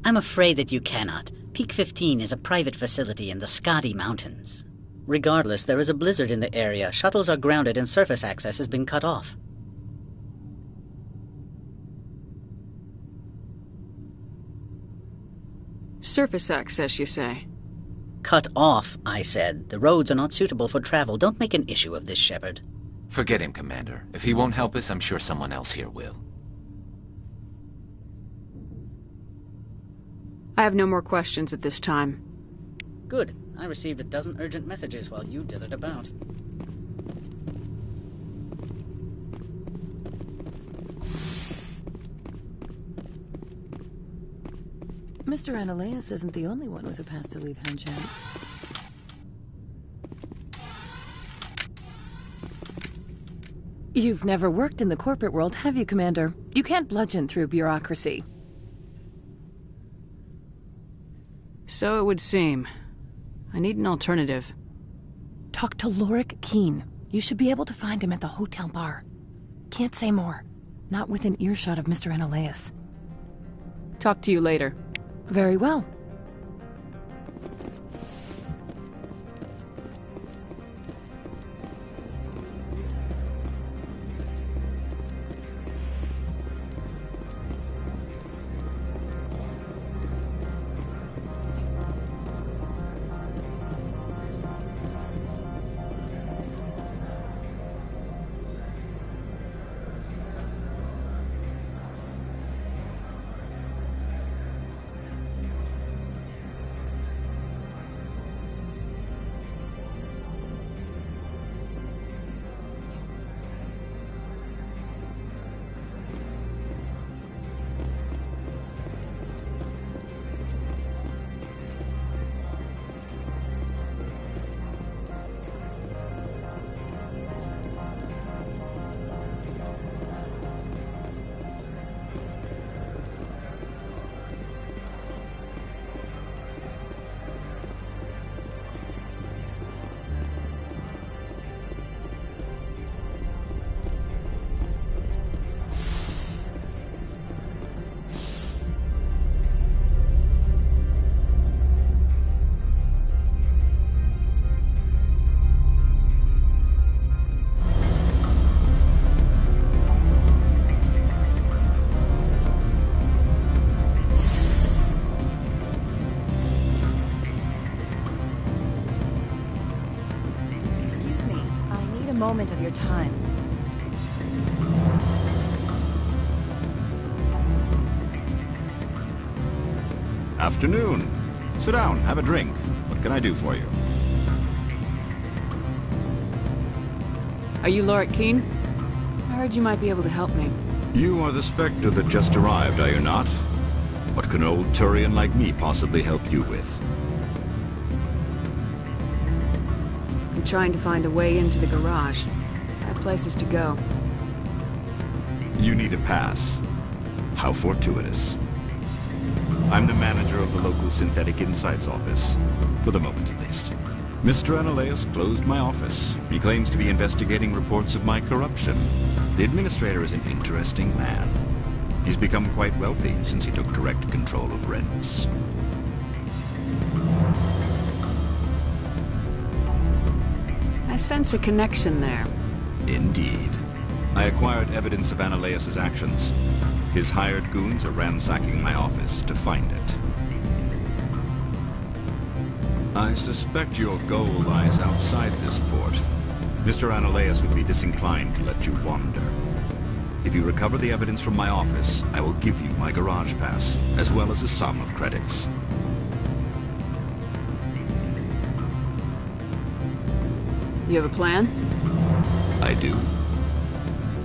I'm afraid that you cannot. Peak 15 is a private facility in the Skadi Mountains. Regardless, there is a blizzard in the area. Shuttles are grounded and surface access has been cut off. Surface access, you say? Cut off, I said. The roads are not suitable for travel. Don't make an issue of this, Shepard. Forget him, Commander. If he won't help us, I'm sure someone else here will. I have no more questions at this time. Good. I received a dozen urgent messages while you dithered about. Mr. Ananias isn't the only one with a path to leave Hanshan. You've never worked in the corporate world, have you, Commander? You can't bludgeon through bureaucracy. So it would seem. I need an alternative. Talk to Lorik Keen. You should be able to find him at the hotel bar. Can't say more. Not within earshot of Mr. Ananias. Talk to you later. Very well. Moment of your time. Afternoon. Sit down, have a drink. What can I do for you? Are you Lorik Keen? I heard you might be able to help me. You are the Spectre that just arrived, are you not? What can an old Turian like me possibly help you with? I'm trying to find a way into the garage. I have places to go. You need a pass. How fortuitous. I'm the manager of the local Synthetic Insights office. For the moment, at least. Mr. Ananias closed my office. He claims to be investigating reports of my corruption. The administrator is an interesting man. He's become quite wealthy since he took direct control of rents. I sense a connection there. Indeed. I acquired evidence of Ananias' actions. His hired goons are ransacking my office to find it. I suspect your goal lies outside this port. Mr. Ananias would be disinclined to let you wander. If you recover the evidence from my office, I will give you my garage pass, as well as a sum of credits. You have a plan? I do.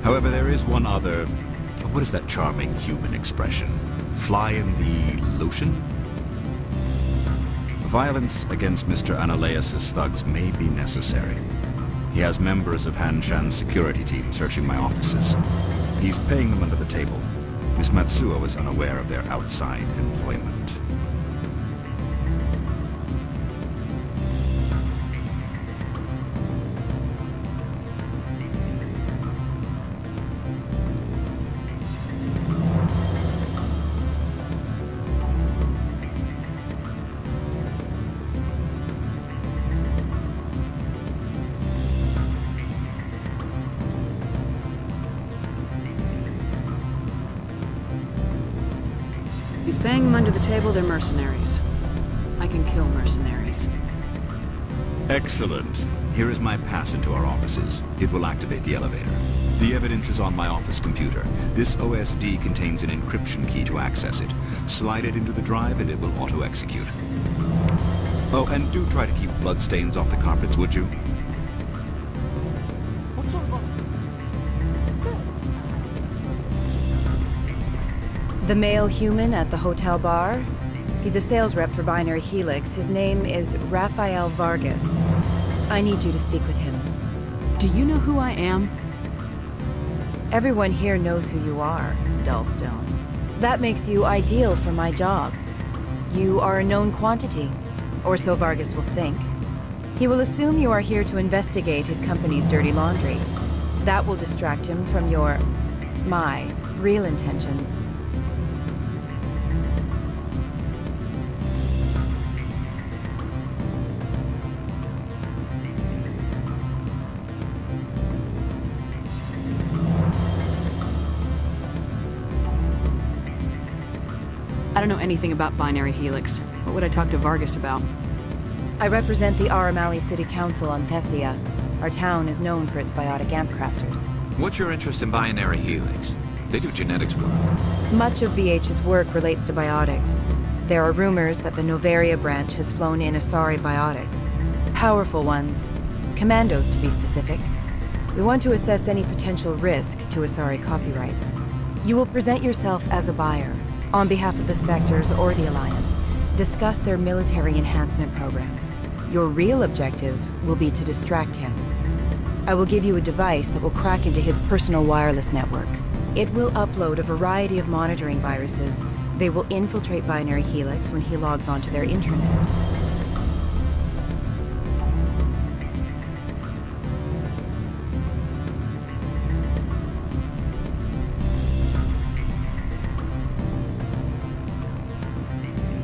However, there is one other... What is that charming human expression? Fly in the lotion? Violence against Mr. Ananias' thugs may be necessary. He has members of Hanshan's security team searching my offices. He's paying them under the table. Miss Matsuo is unaware of their outside employment. If he's paying them under the table, they're mercenaries. I can kill mercenaries. Excellent. Here is my pass into our offices. It will activate the elevator. The evidence is on my office computer. This OSD contains an encryption key to access it. Slide it into the drive and it will auto-execute. Oh, and do try to keep bloodstains off the carpets, would you? What sort of... The male human at the hotel bar? He's a sales rep for Binary Helix. His name is Rafael Vargas. I need you to speak with him. Do you know who I am? Everyone here knows who you are, Dullstone. That makes you ideal for my job. You are a known quantity, or so Vargas will think. He will assume you are here to investigate his company's dirty laundry. That will distract him from my real intentions. I don't know anything about Binary Helix. What would I talk to Vargas about? I represent the Aramali City Council on Thessia. Our town is known for its biotic amp crafters. What's your interest in Binary Helix? They do genetics work. Much of BH's work relates to biotics. There are rumors that the Noveria branch has flown in Asari biotics. Powerful ones. Commandos, to be specific. We want to assess any potential risk to Asari copyrights. You will present yourself as a buyer, on behalf of the Spectres or the Alliance. Discuss their military enhancement programs. Your real objective will be to distract him. I will give you a device that will crack into his personal wireless network. It will upload a variety of monitoring viruses. They will infiltrate Binary Helix when he logs onto their intranet.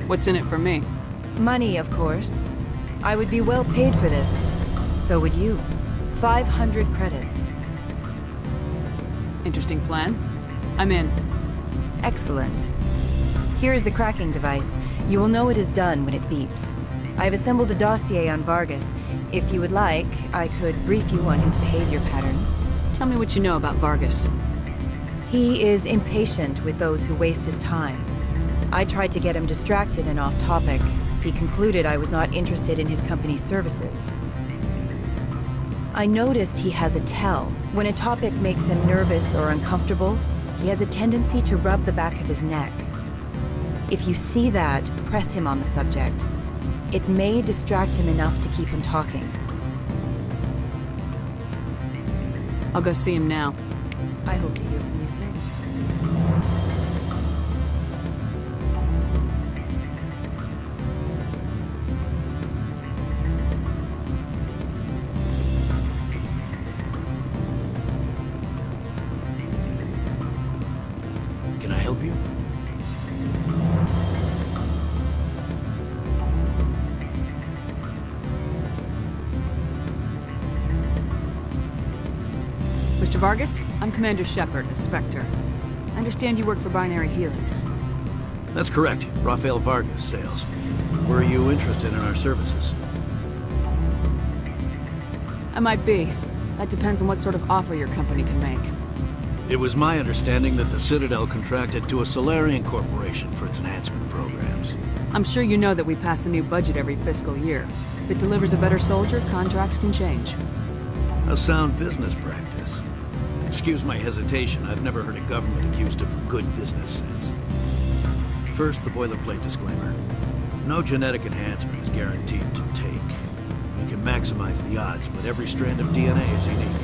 What's in it for me? Money, of course. I would be well paid for this. So would you. 500 credits. Interesting plan. I'm in. Excellent. Here is the cracking device. You will know it is done when it beeps. I've assembled a dossier on Vargas. If you would like, I could brief you on his behavior patterns. Tell me what you know about Vargas. He is impatient with those who waste his time. I tried to get him distracted and off topic. He concluded I was not interested in his company's services. I noticed he has a tell. When a topic makes him nervous or uncomfortable, he has a tendency to rub the back of his neck. If you see that, press him on the subject. It may distract him enough to keep him talking. I'll go see him now. I hope to hear from you soon. Can I help you? Mr. Vargas, I'm Commander Shepard, a Spectre. I understand you work for Binary Helix. That's correct. Rafael Vargas, sales. Were you interested in our services? I might be. That depends on what sort of offer your company can make. It was my understanding that the Citadel contracted to a Solarian corporation for its enhancement programs. I'm sure you know that we pass a new budget every fiscal year. If it delivers a better soldier, contracts can change. A sound business practice. Excuse my hesitation, I've never heard a government accused of good business sense. First, the boilerplate disclaimer. No genetic enhancement is guaranteed to take. We can maximize the odds, but every strand of DNA is unique.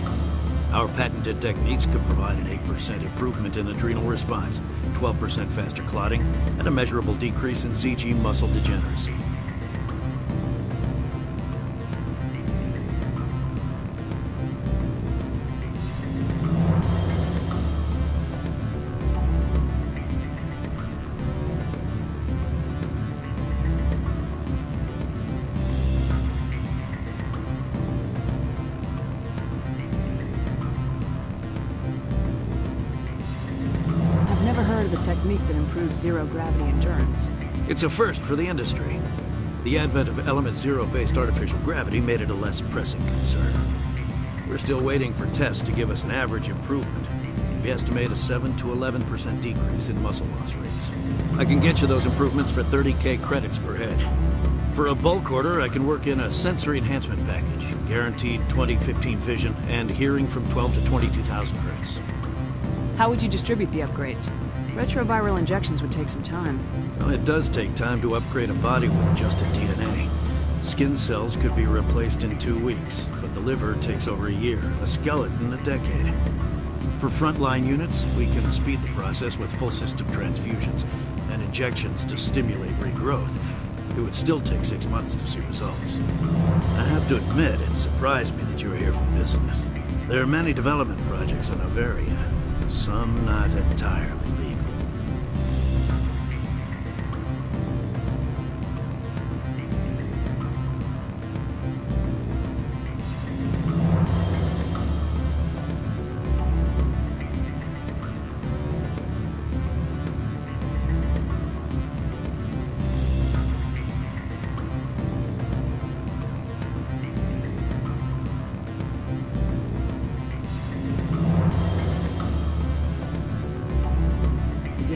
Our patented techniques could provide an 8% improvement in adrenal response, 12% faster clotting, and a measurable decrease in ZG muscle degeneracy. Technique that improves zero-gravity endurance. It's a first for the industry. The advent of Element Zero-based artificial gravity made it a less pressing concern. We're still waiting for tests to give us an average improvement. We estimate a 7 to 11% decrease in muscle loss rates. I can get you those improvements for 30K credits per head. For a bulk order, I can work in a sensory enhancement package, guaranteed 20/15 vision, and hearing from 12 to 22,000 hertz. How would you distribute the upgrades? Retroviral injections would take some time. Well, it does take time to upgrade a body with adjusted DNA. Skin cells could be replaced in 2 weeks, but the liver takes over a year, the skeleton a decade. For frontline units, we can speed the process with full system transfusions and injections to stimulate regrowth. It would still take 6 months to see results. I have to admit, it surprised me that you were here for business. There are many development projects on Noveria, some not entirely legal.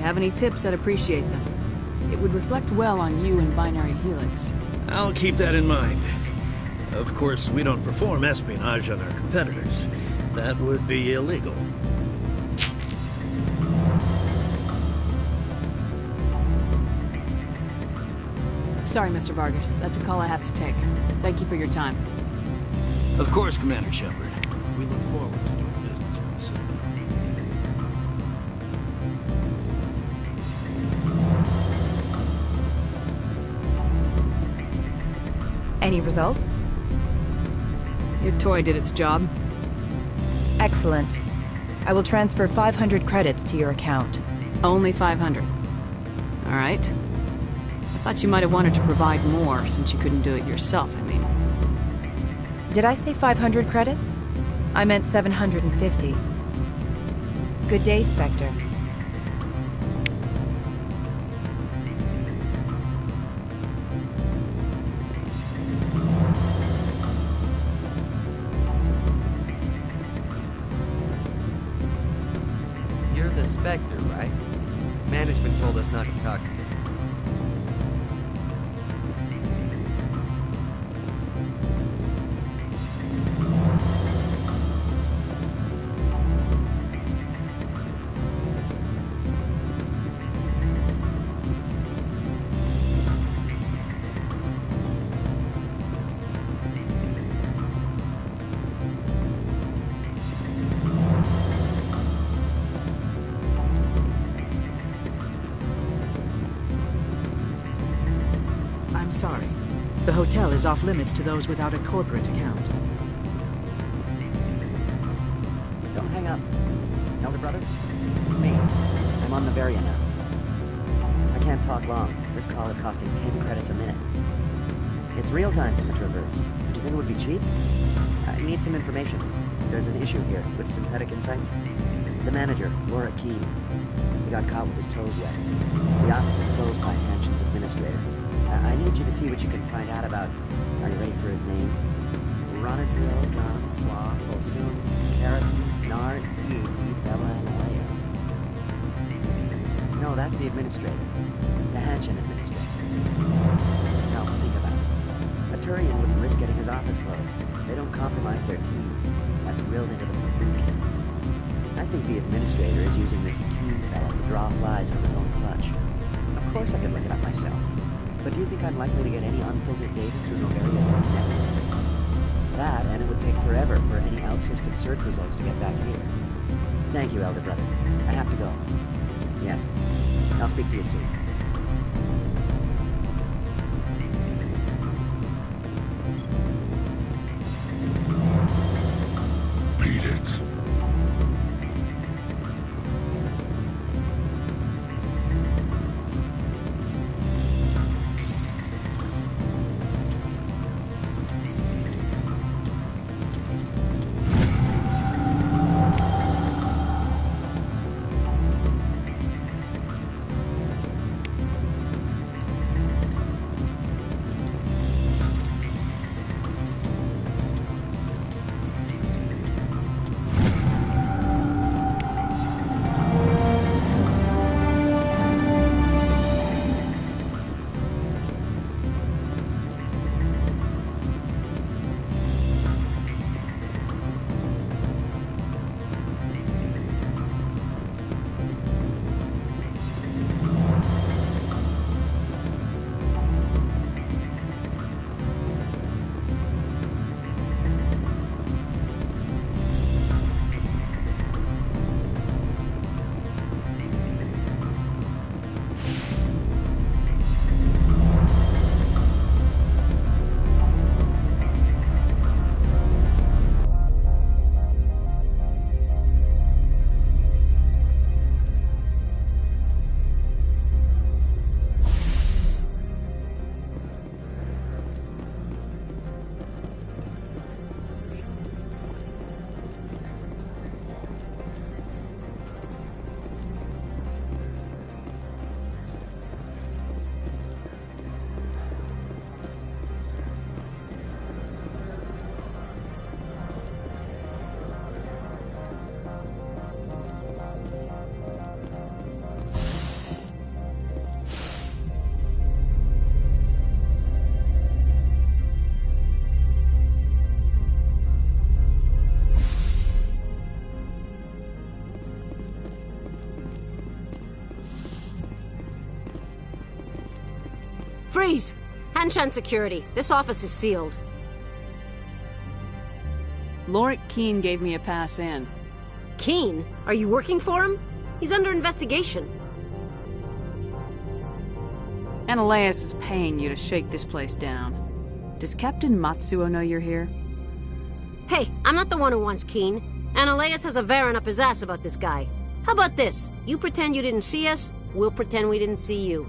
Have any tips, I'd appreciate them. It would reflect well on you and Binary Helix. I'll keep that in mind. Of course, we don't perform espionage on our competitors. That would be illegal. Sorry, Mr. Vargas. That's a call I have to take. Thank you for your time. Of course, Commander Shepard. We look forward to doing business with the Citadel. Any results? Your toy did its job. Excellent. I will transfer 500 credits to your account. Only 500. All right. I thought you might have wanted to provide more since you couldn't do it yourself, I mean. Did I say 500 credits? I meant 750. Good day, Spectre. Spectre, right? Management told us not to talk to you. Sorry. The hotel is off limits to those without a corporate account. Don't hang up. Elder Brother? It's me. I'm on Noveria now. I can't talk long. This call is costing 10 credits a minute. It's real-time in the Traverse. Do you think it would be cheap? I need some information. There's an issue here with Synthetic Insights. The manager, Laura Keene. He got caught with his toes wet. The office is closed by Hanshen's administrator. I need you to see what you can find out about... Are you ready for his name? Ronadril, Gon, Swa, Folsum, Keratin, Nard, Eid, Bella, and Elias. No, that's the administrator. The Hanshen administrator. Now, think about it. A Turian wouldn't risk getting his office closed. They don't compromise their team. That's drilled into them from boot camp. I think the administrator is using this Keene fella to draw flies from his own clutch. Of course I could look it up myself. But do you think I'm likely to get any unfiltered data through Noveria's own network? That, and it would take forever for any out-system search results to get back here. Thank you, Elder Brother. I have to go. Yes. I'll speak to you soon. Beat it. Freeze! Hanshan Security. This office is sealed. Lorik Keene gave me a pass in. Keene? Are you working for him? He's under investigation. Ananias is paying you to shake this place down. Does Captain Matsuo know you're here? Hey, I'm not the one who wants Keene. Ananias has a Varen up his ass about this guy. How about this? You pretend you didn't see us, we'll pretend we didn't see you.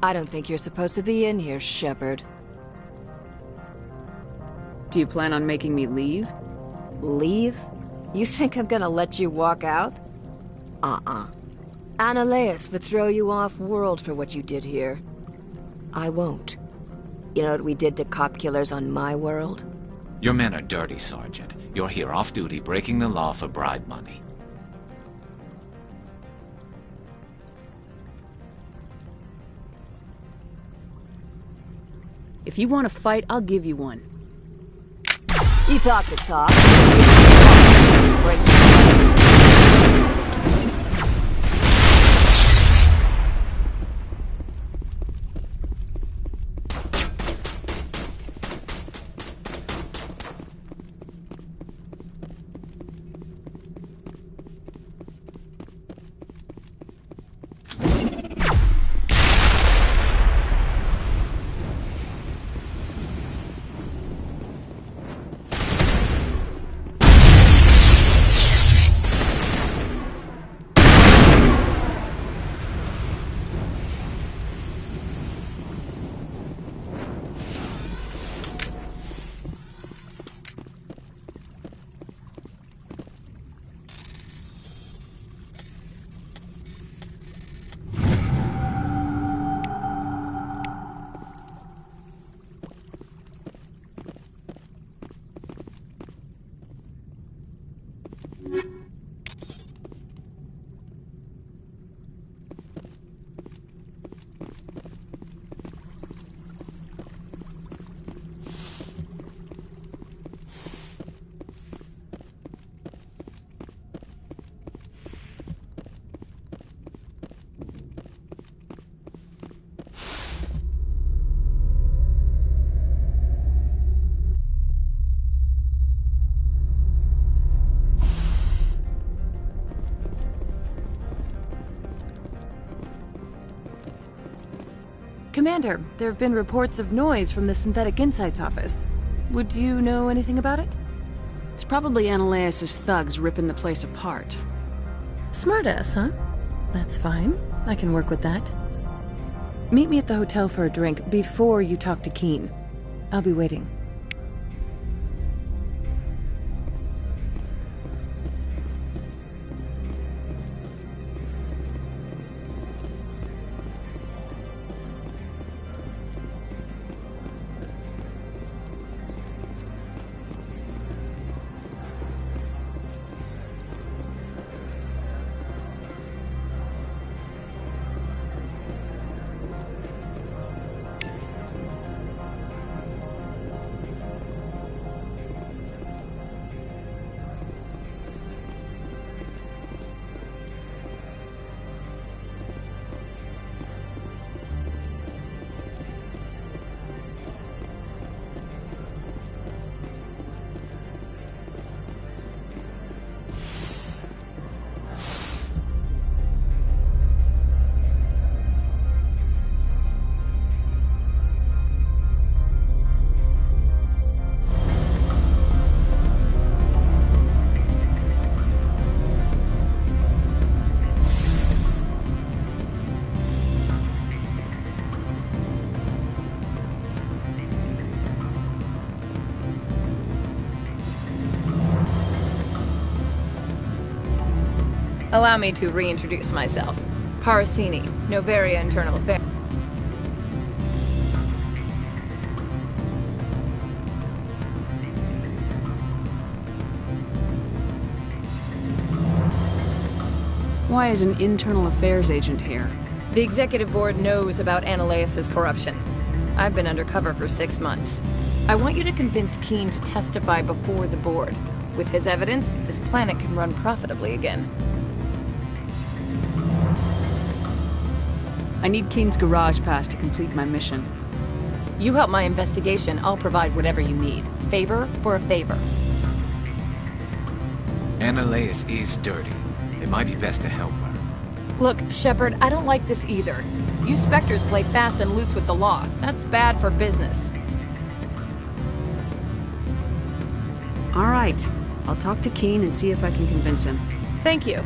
I don't think you're supposed to be in here, Shepard. Do you plan on making me leave? Leave? You think I'm gonna let you walk out? Ananias would throw you off-world for what you did here. I won't. You know what we did to cop killers on my world? Your men are dirty, Sergeant. You're here off-duty, breaking the law for bribe money. If you want to fight, I'll give you one. You talk the talk. Break Commander, there have been reports of noise from the Synthetic Insights office. Would you know anything about it? It's probably Ananias' thugs ripping the place apart. Smartass, huh? That's fine. I can work with that. Meet me at the hotel for a drink before you talk to Keen. I'll be waiting. Allow me to reintroduce myself. Parasini, Noveria Internal Affairs. Why is an internal affairs agent here? The executive board knows about Ananias' corruption. I've been undercover for 6 months. I want you to convince Keen to testify before the board. With his evidence, this planet can run profitably again. I need Keen's garage pass to complete my mission. You help my investigation, I'll provide whatever you need. Favor for a favor. Ananias is dirty. It might be best to help her. Look, Shepard, I don't like this either. You Spectres play fast and loose with the law. That's bad for business. All right. I'll talk to Keen and see if I can convince him. Thank you.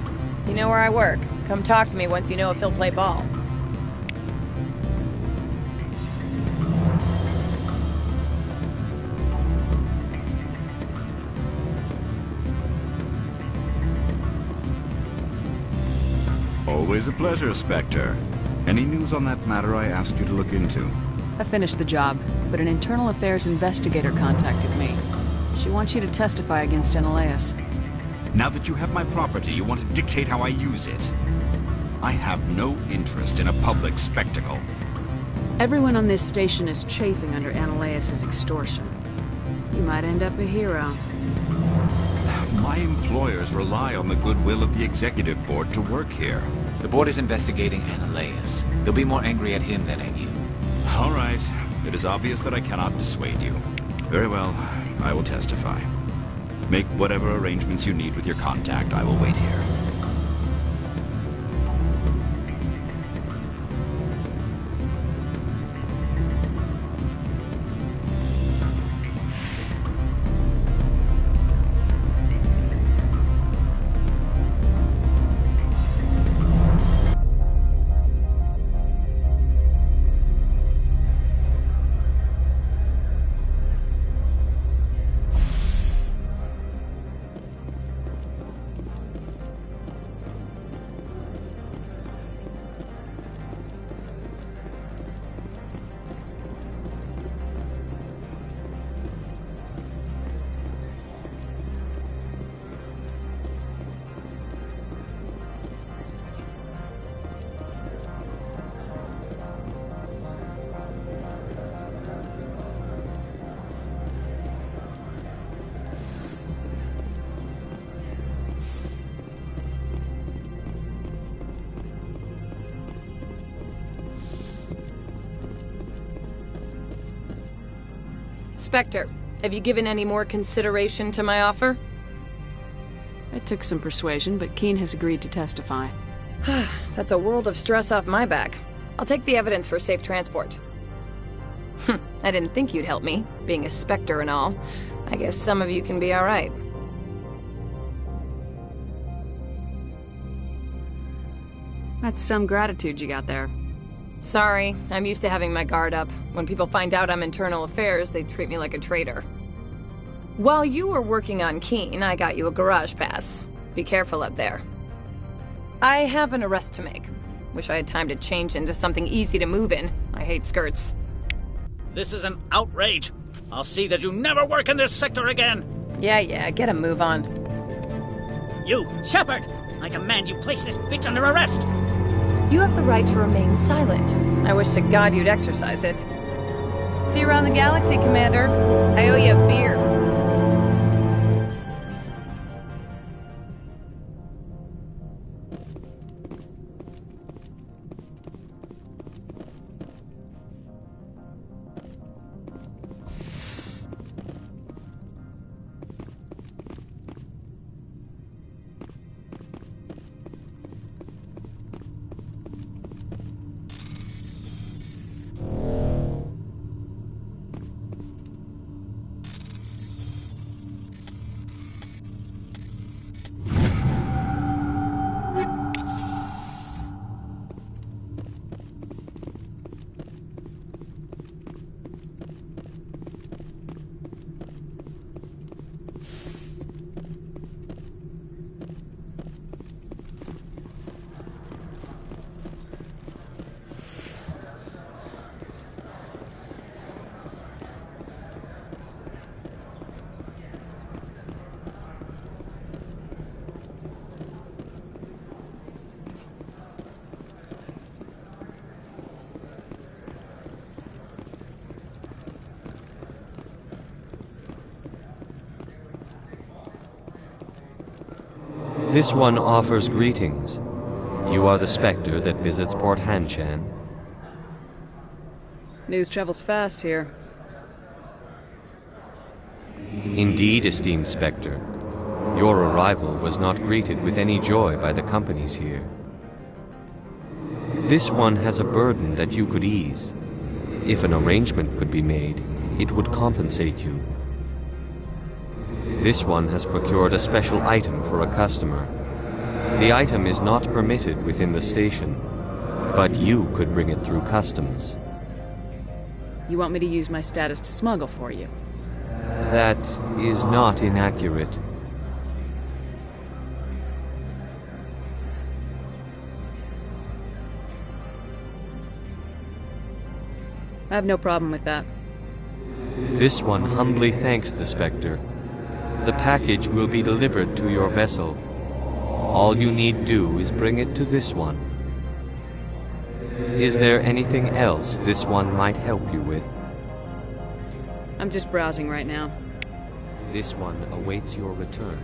You know where I work. Come talk to me once you know if he'll play ball. Always a pleasure, Spectre. Any news on that matter I asked you to look into? I finished the job, but an internal affairs investigator contacted me. She wants you to testify against Ananias. Now that you have my property, you want to dictate how I use it. I have no interest in a public spectacle. Everyone on this station is chafing under Ananias' extortion. You might end up a hero. My employers rely on the goodwill of the executive board to work here. The board is investigating Ananias. They'll be more angry at him than at you. All right. It is obvious that I cannot dissuade you. Very well. I will testify. Make whatever arrangements you need with your contact. I will wait here. Spectre, have you given any more consideration to my offer? It took some persuasion, but Keen has agreed to testify. That's a world of stress off my back. I'll take the evidence for safe transport. I didn't think you'd help me, being a Spectre and all. I guess some of you can be alright. That's some gratitude you got there. Sorry, I'm used to having my guard up. When people find out I'm internal affairs, they treat me like a traitor. While you were working on Keen, I got you a garage pass. Be careful up there. I have an arrest to make. Wish I had time to change into something easy to move in. I hate skirts. This is an outrage. I'll see that you never work in this sector again. Yeah, get a move on. You, Shepard! I command you place this bitch under arrest! You have the right to remain silent. I wish to God you'd exercise it. See you around the galaxy, Commander. I owe you a beer. This one offers greetings. You are the Spectre that visits Port Hanshan. News travels fast here. Indeed, esteemed Spectre. Your arrival was not greeted with any joy by the companies here. This one has a burden that you could ease. If an arrangement could be made, it would compensate you. This one has procured a special item for a customer. The item is not permitted within the station, but you could bring it through customs. You want me to use my status to smuggle for you? That is not inaccurate. I have no problem with that. This one humbly thanks the Spectre. The package will be delivered to your vessel. All you need do is bring it to this one. Is there anything else this one might help you with? I'm just browsing right now. This one awaits your return.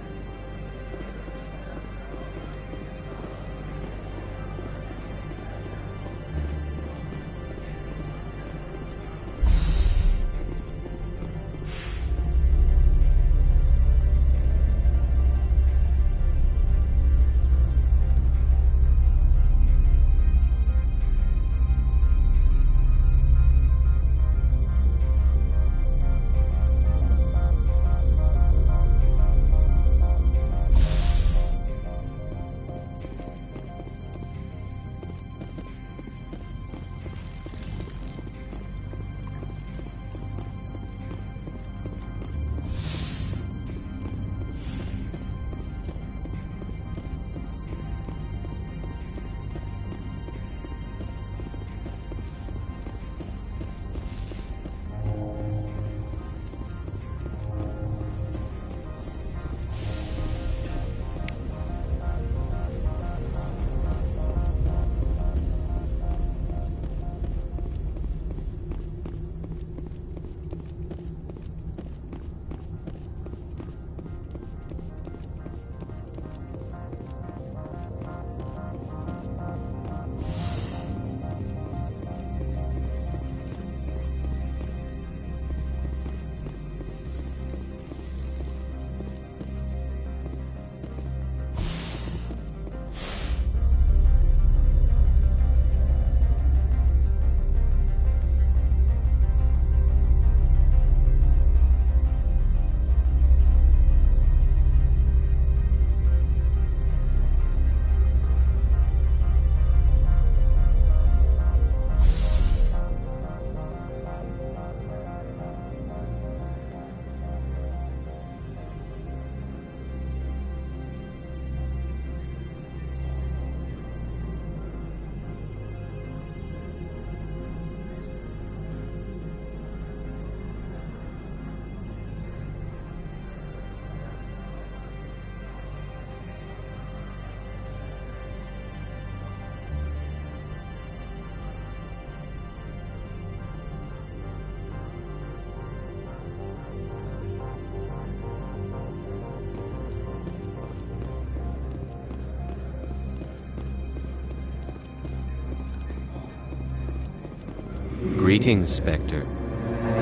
Greetings, Spectre.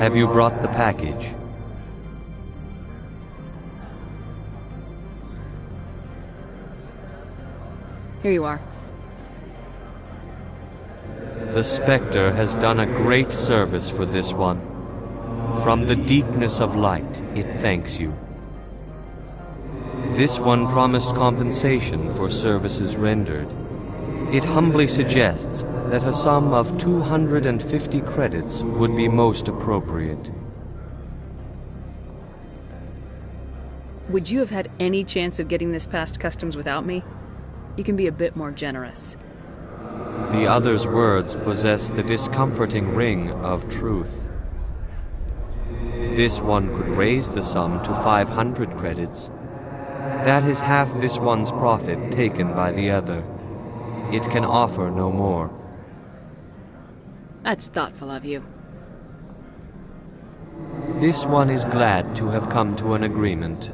Have you brought the package? Here you are. The Spectre has done a great service for this one. From the deepness of light, it thanks you. This one promised compensation for services rendered. It humbly suggests that a sum of 250 credits would be most appropriate. Would you have had any chance of getting this past customs without me? You can be a bit more generous. The other's words possess the discomforting ring of truth. This one could raise the sum to 500 credits. That is half this one's profit taken by the other. It can offer no more. That's thoughtful of you. This one is glad to have come to an agreement.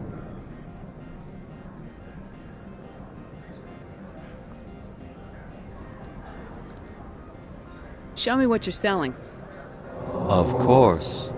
Show me what you're selling. Of course.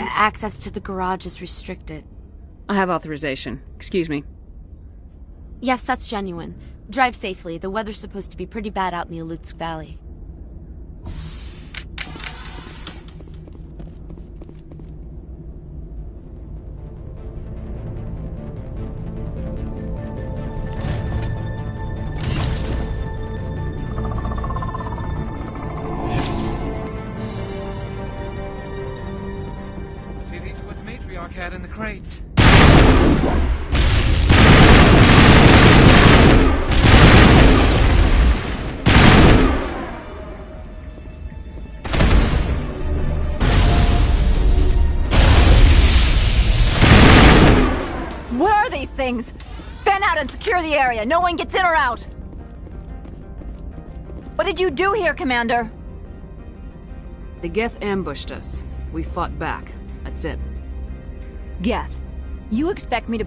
Access to the garage is restricted. I have authorization. Excuse me. Yes, that's genuine. Drive safely. The weather's supposed to be pretty bad out in the Alutsk Valley. See, these are what the matriarch had in the crates. What are these things? Fan out and secure the area. No one gets in or out. What did you do here, Commander? The Geth ambushed us. We fought back. That's it. Geth, you expect me to...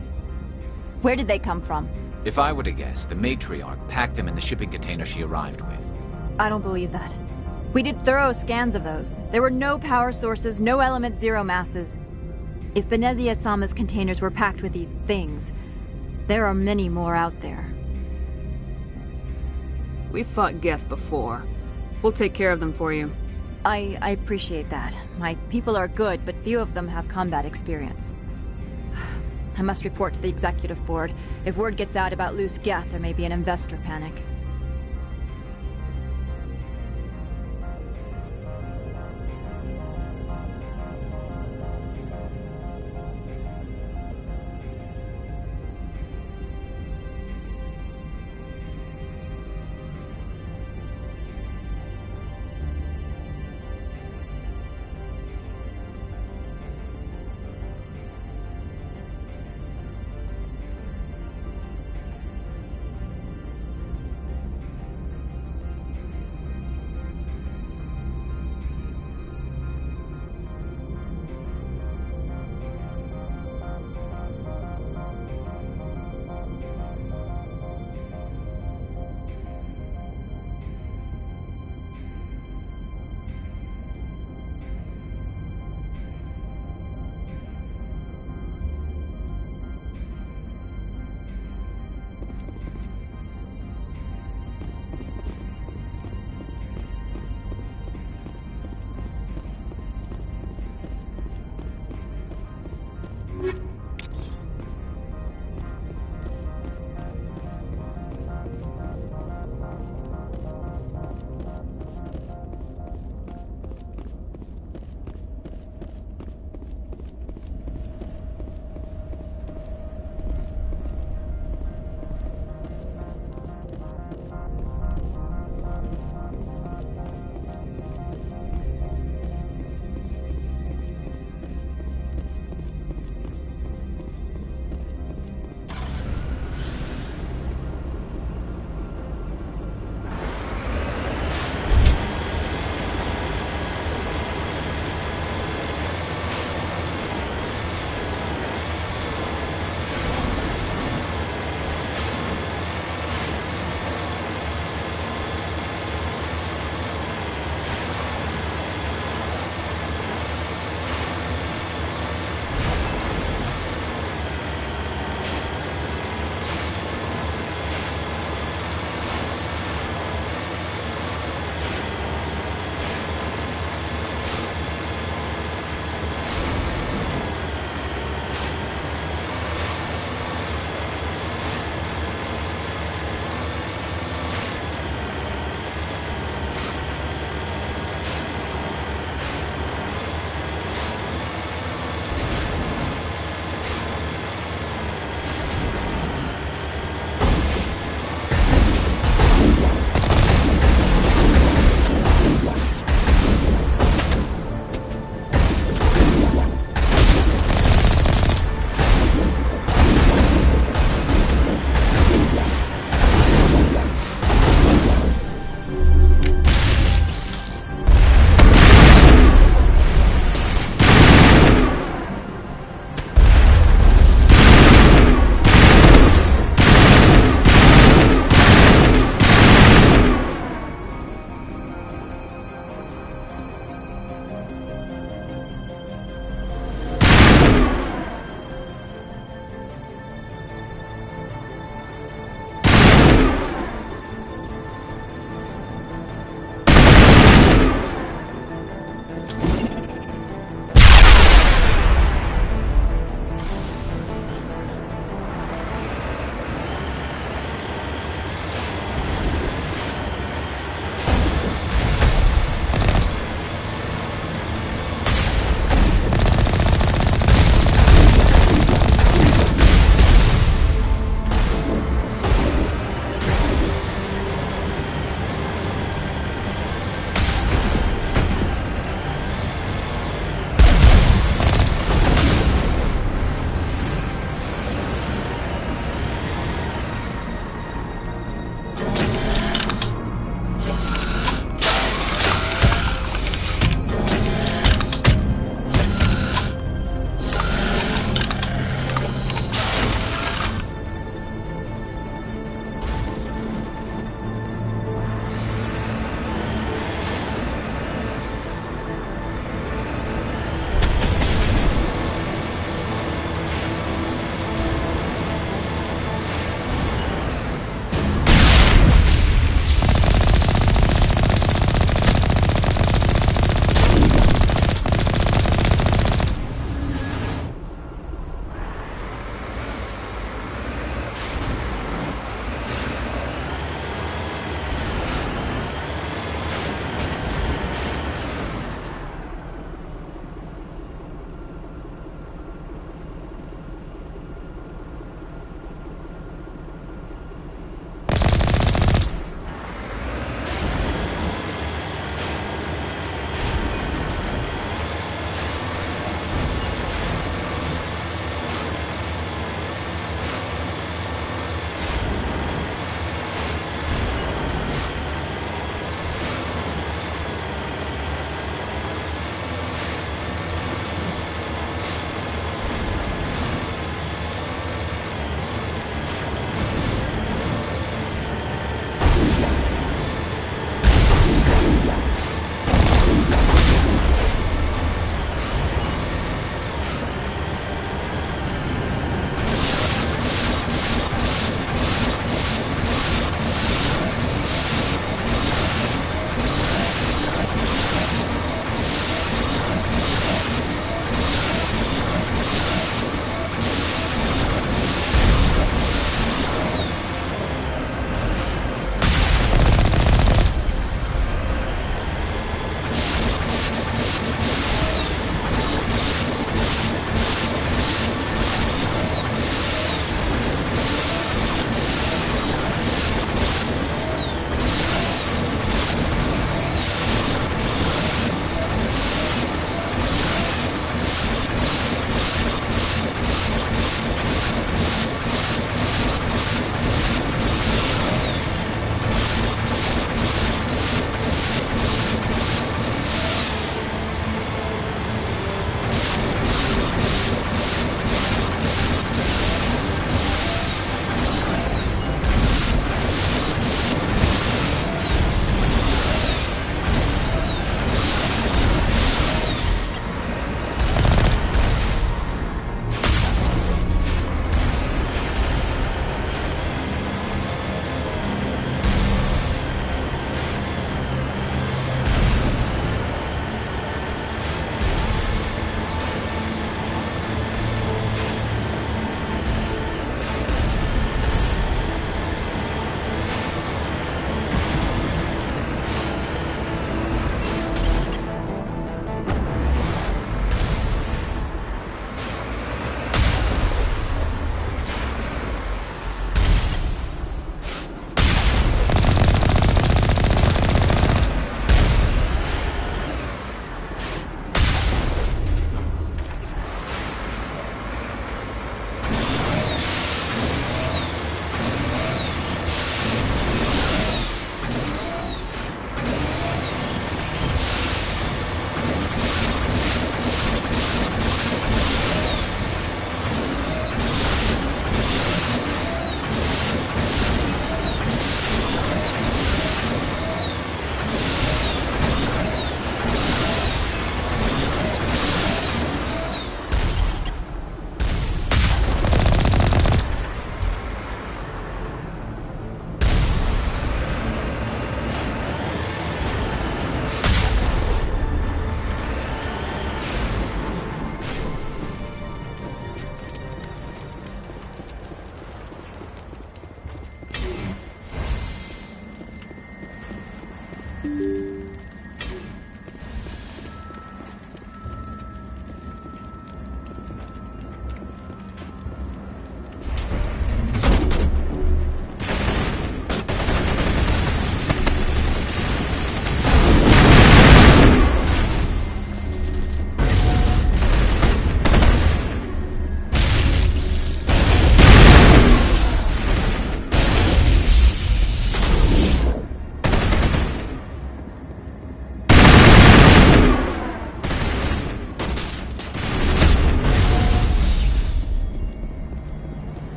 Where did they come from? If I were to guess, the matriarch packed them in the shipping container she arrived with. I don't believe that. We did thorough scans of those. There were no power sources, no element zero masses. If Benezia Sama's containers were packed with these things, there are many more out there. We've fought Geth before. We'll take care of them for you. I appreciate that. My people are good, but few of them have combat experience. I must report to the executive board. If word gets out about loose Geth, there may be an investor panic.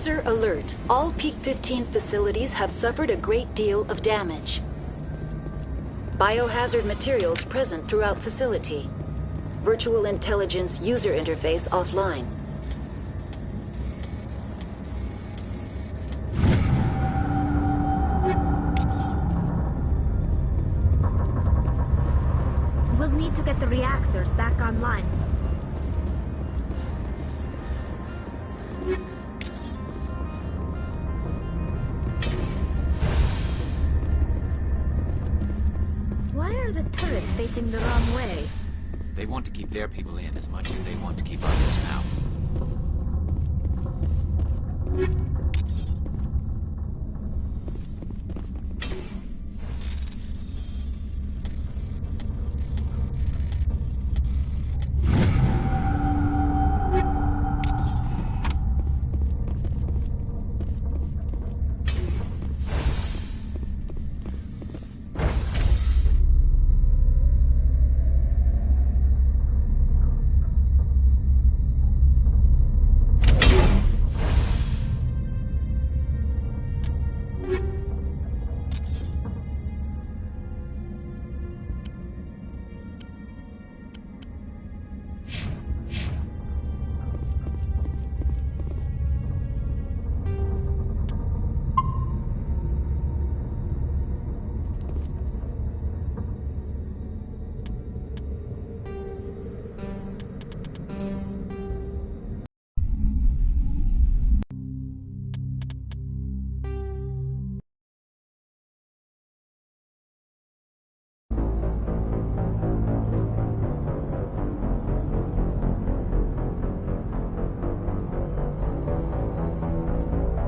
User alert. All Peak 15 facilities have suffered a great deal of damage. Biohazard materials present throughout facility. Virtual intelligence user interface offline. We'll need to get the reactors back online. Why are the turrets facing the wrong way? They want to keep their people in as much as they want to keep others out.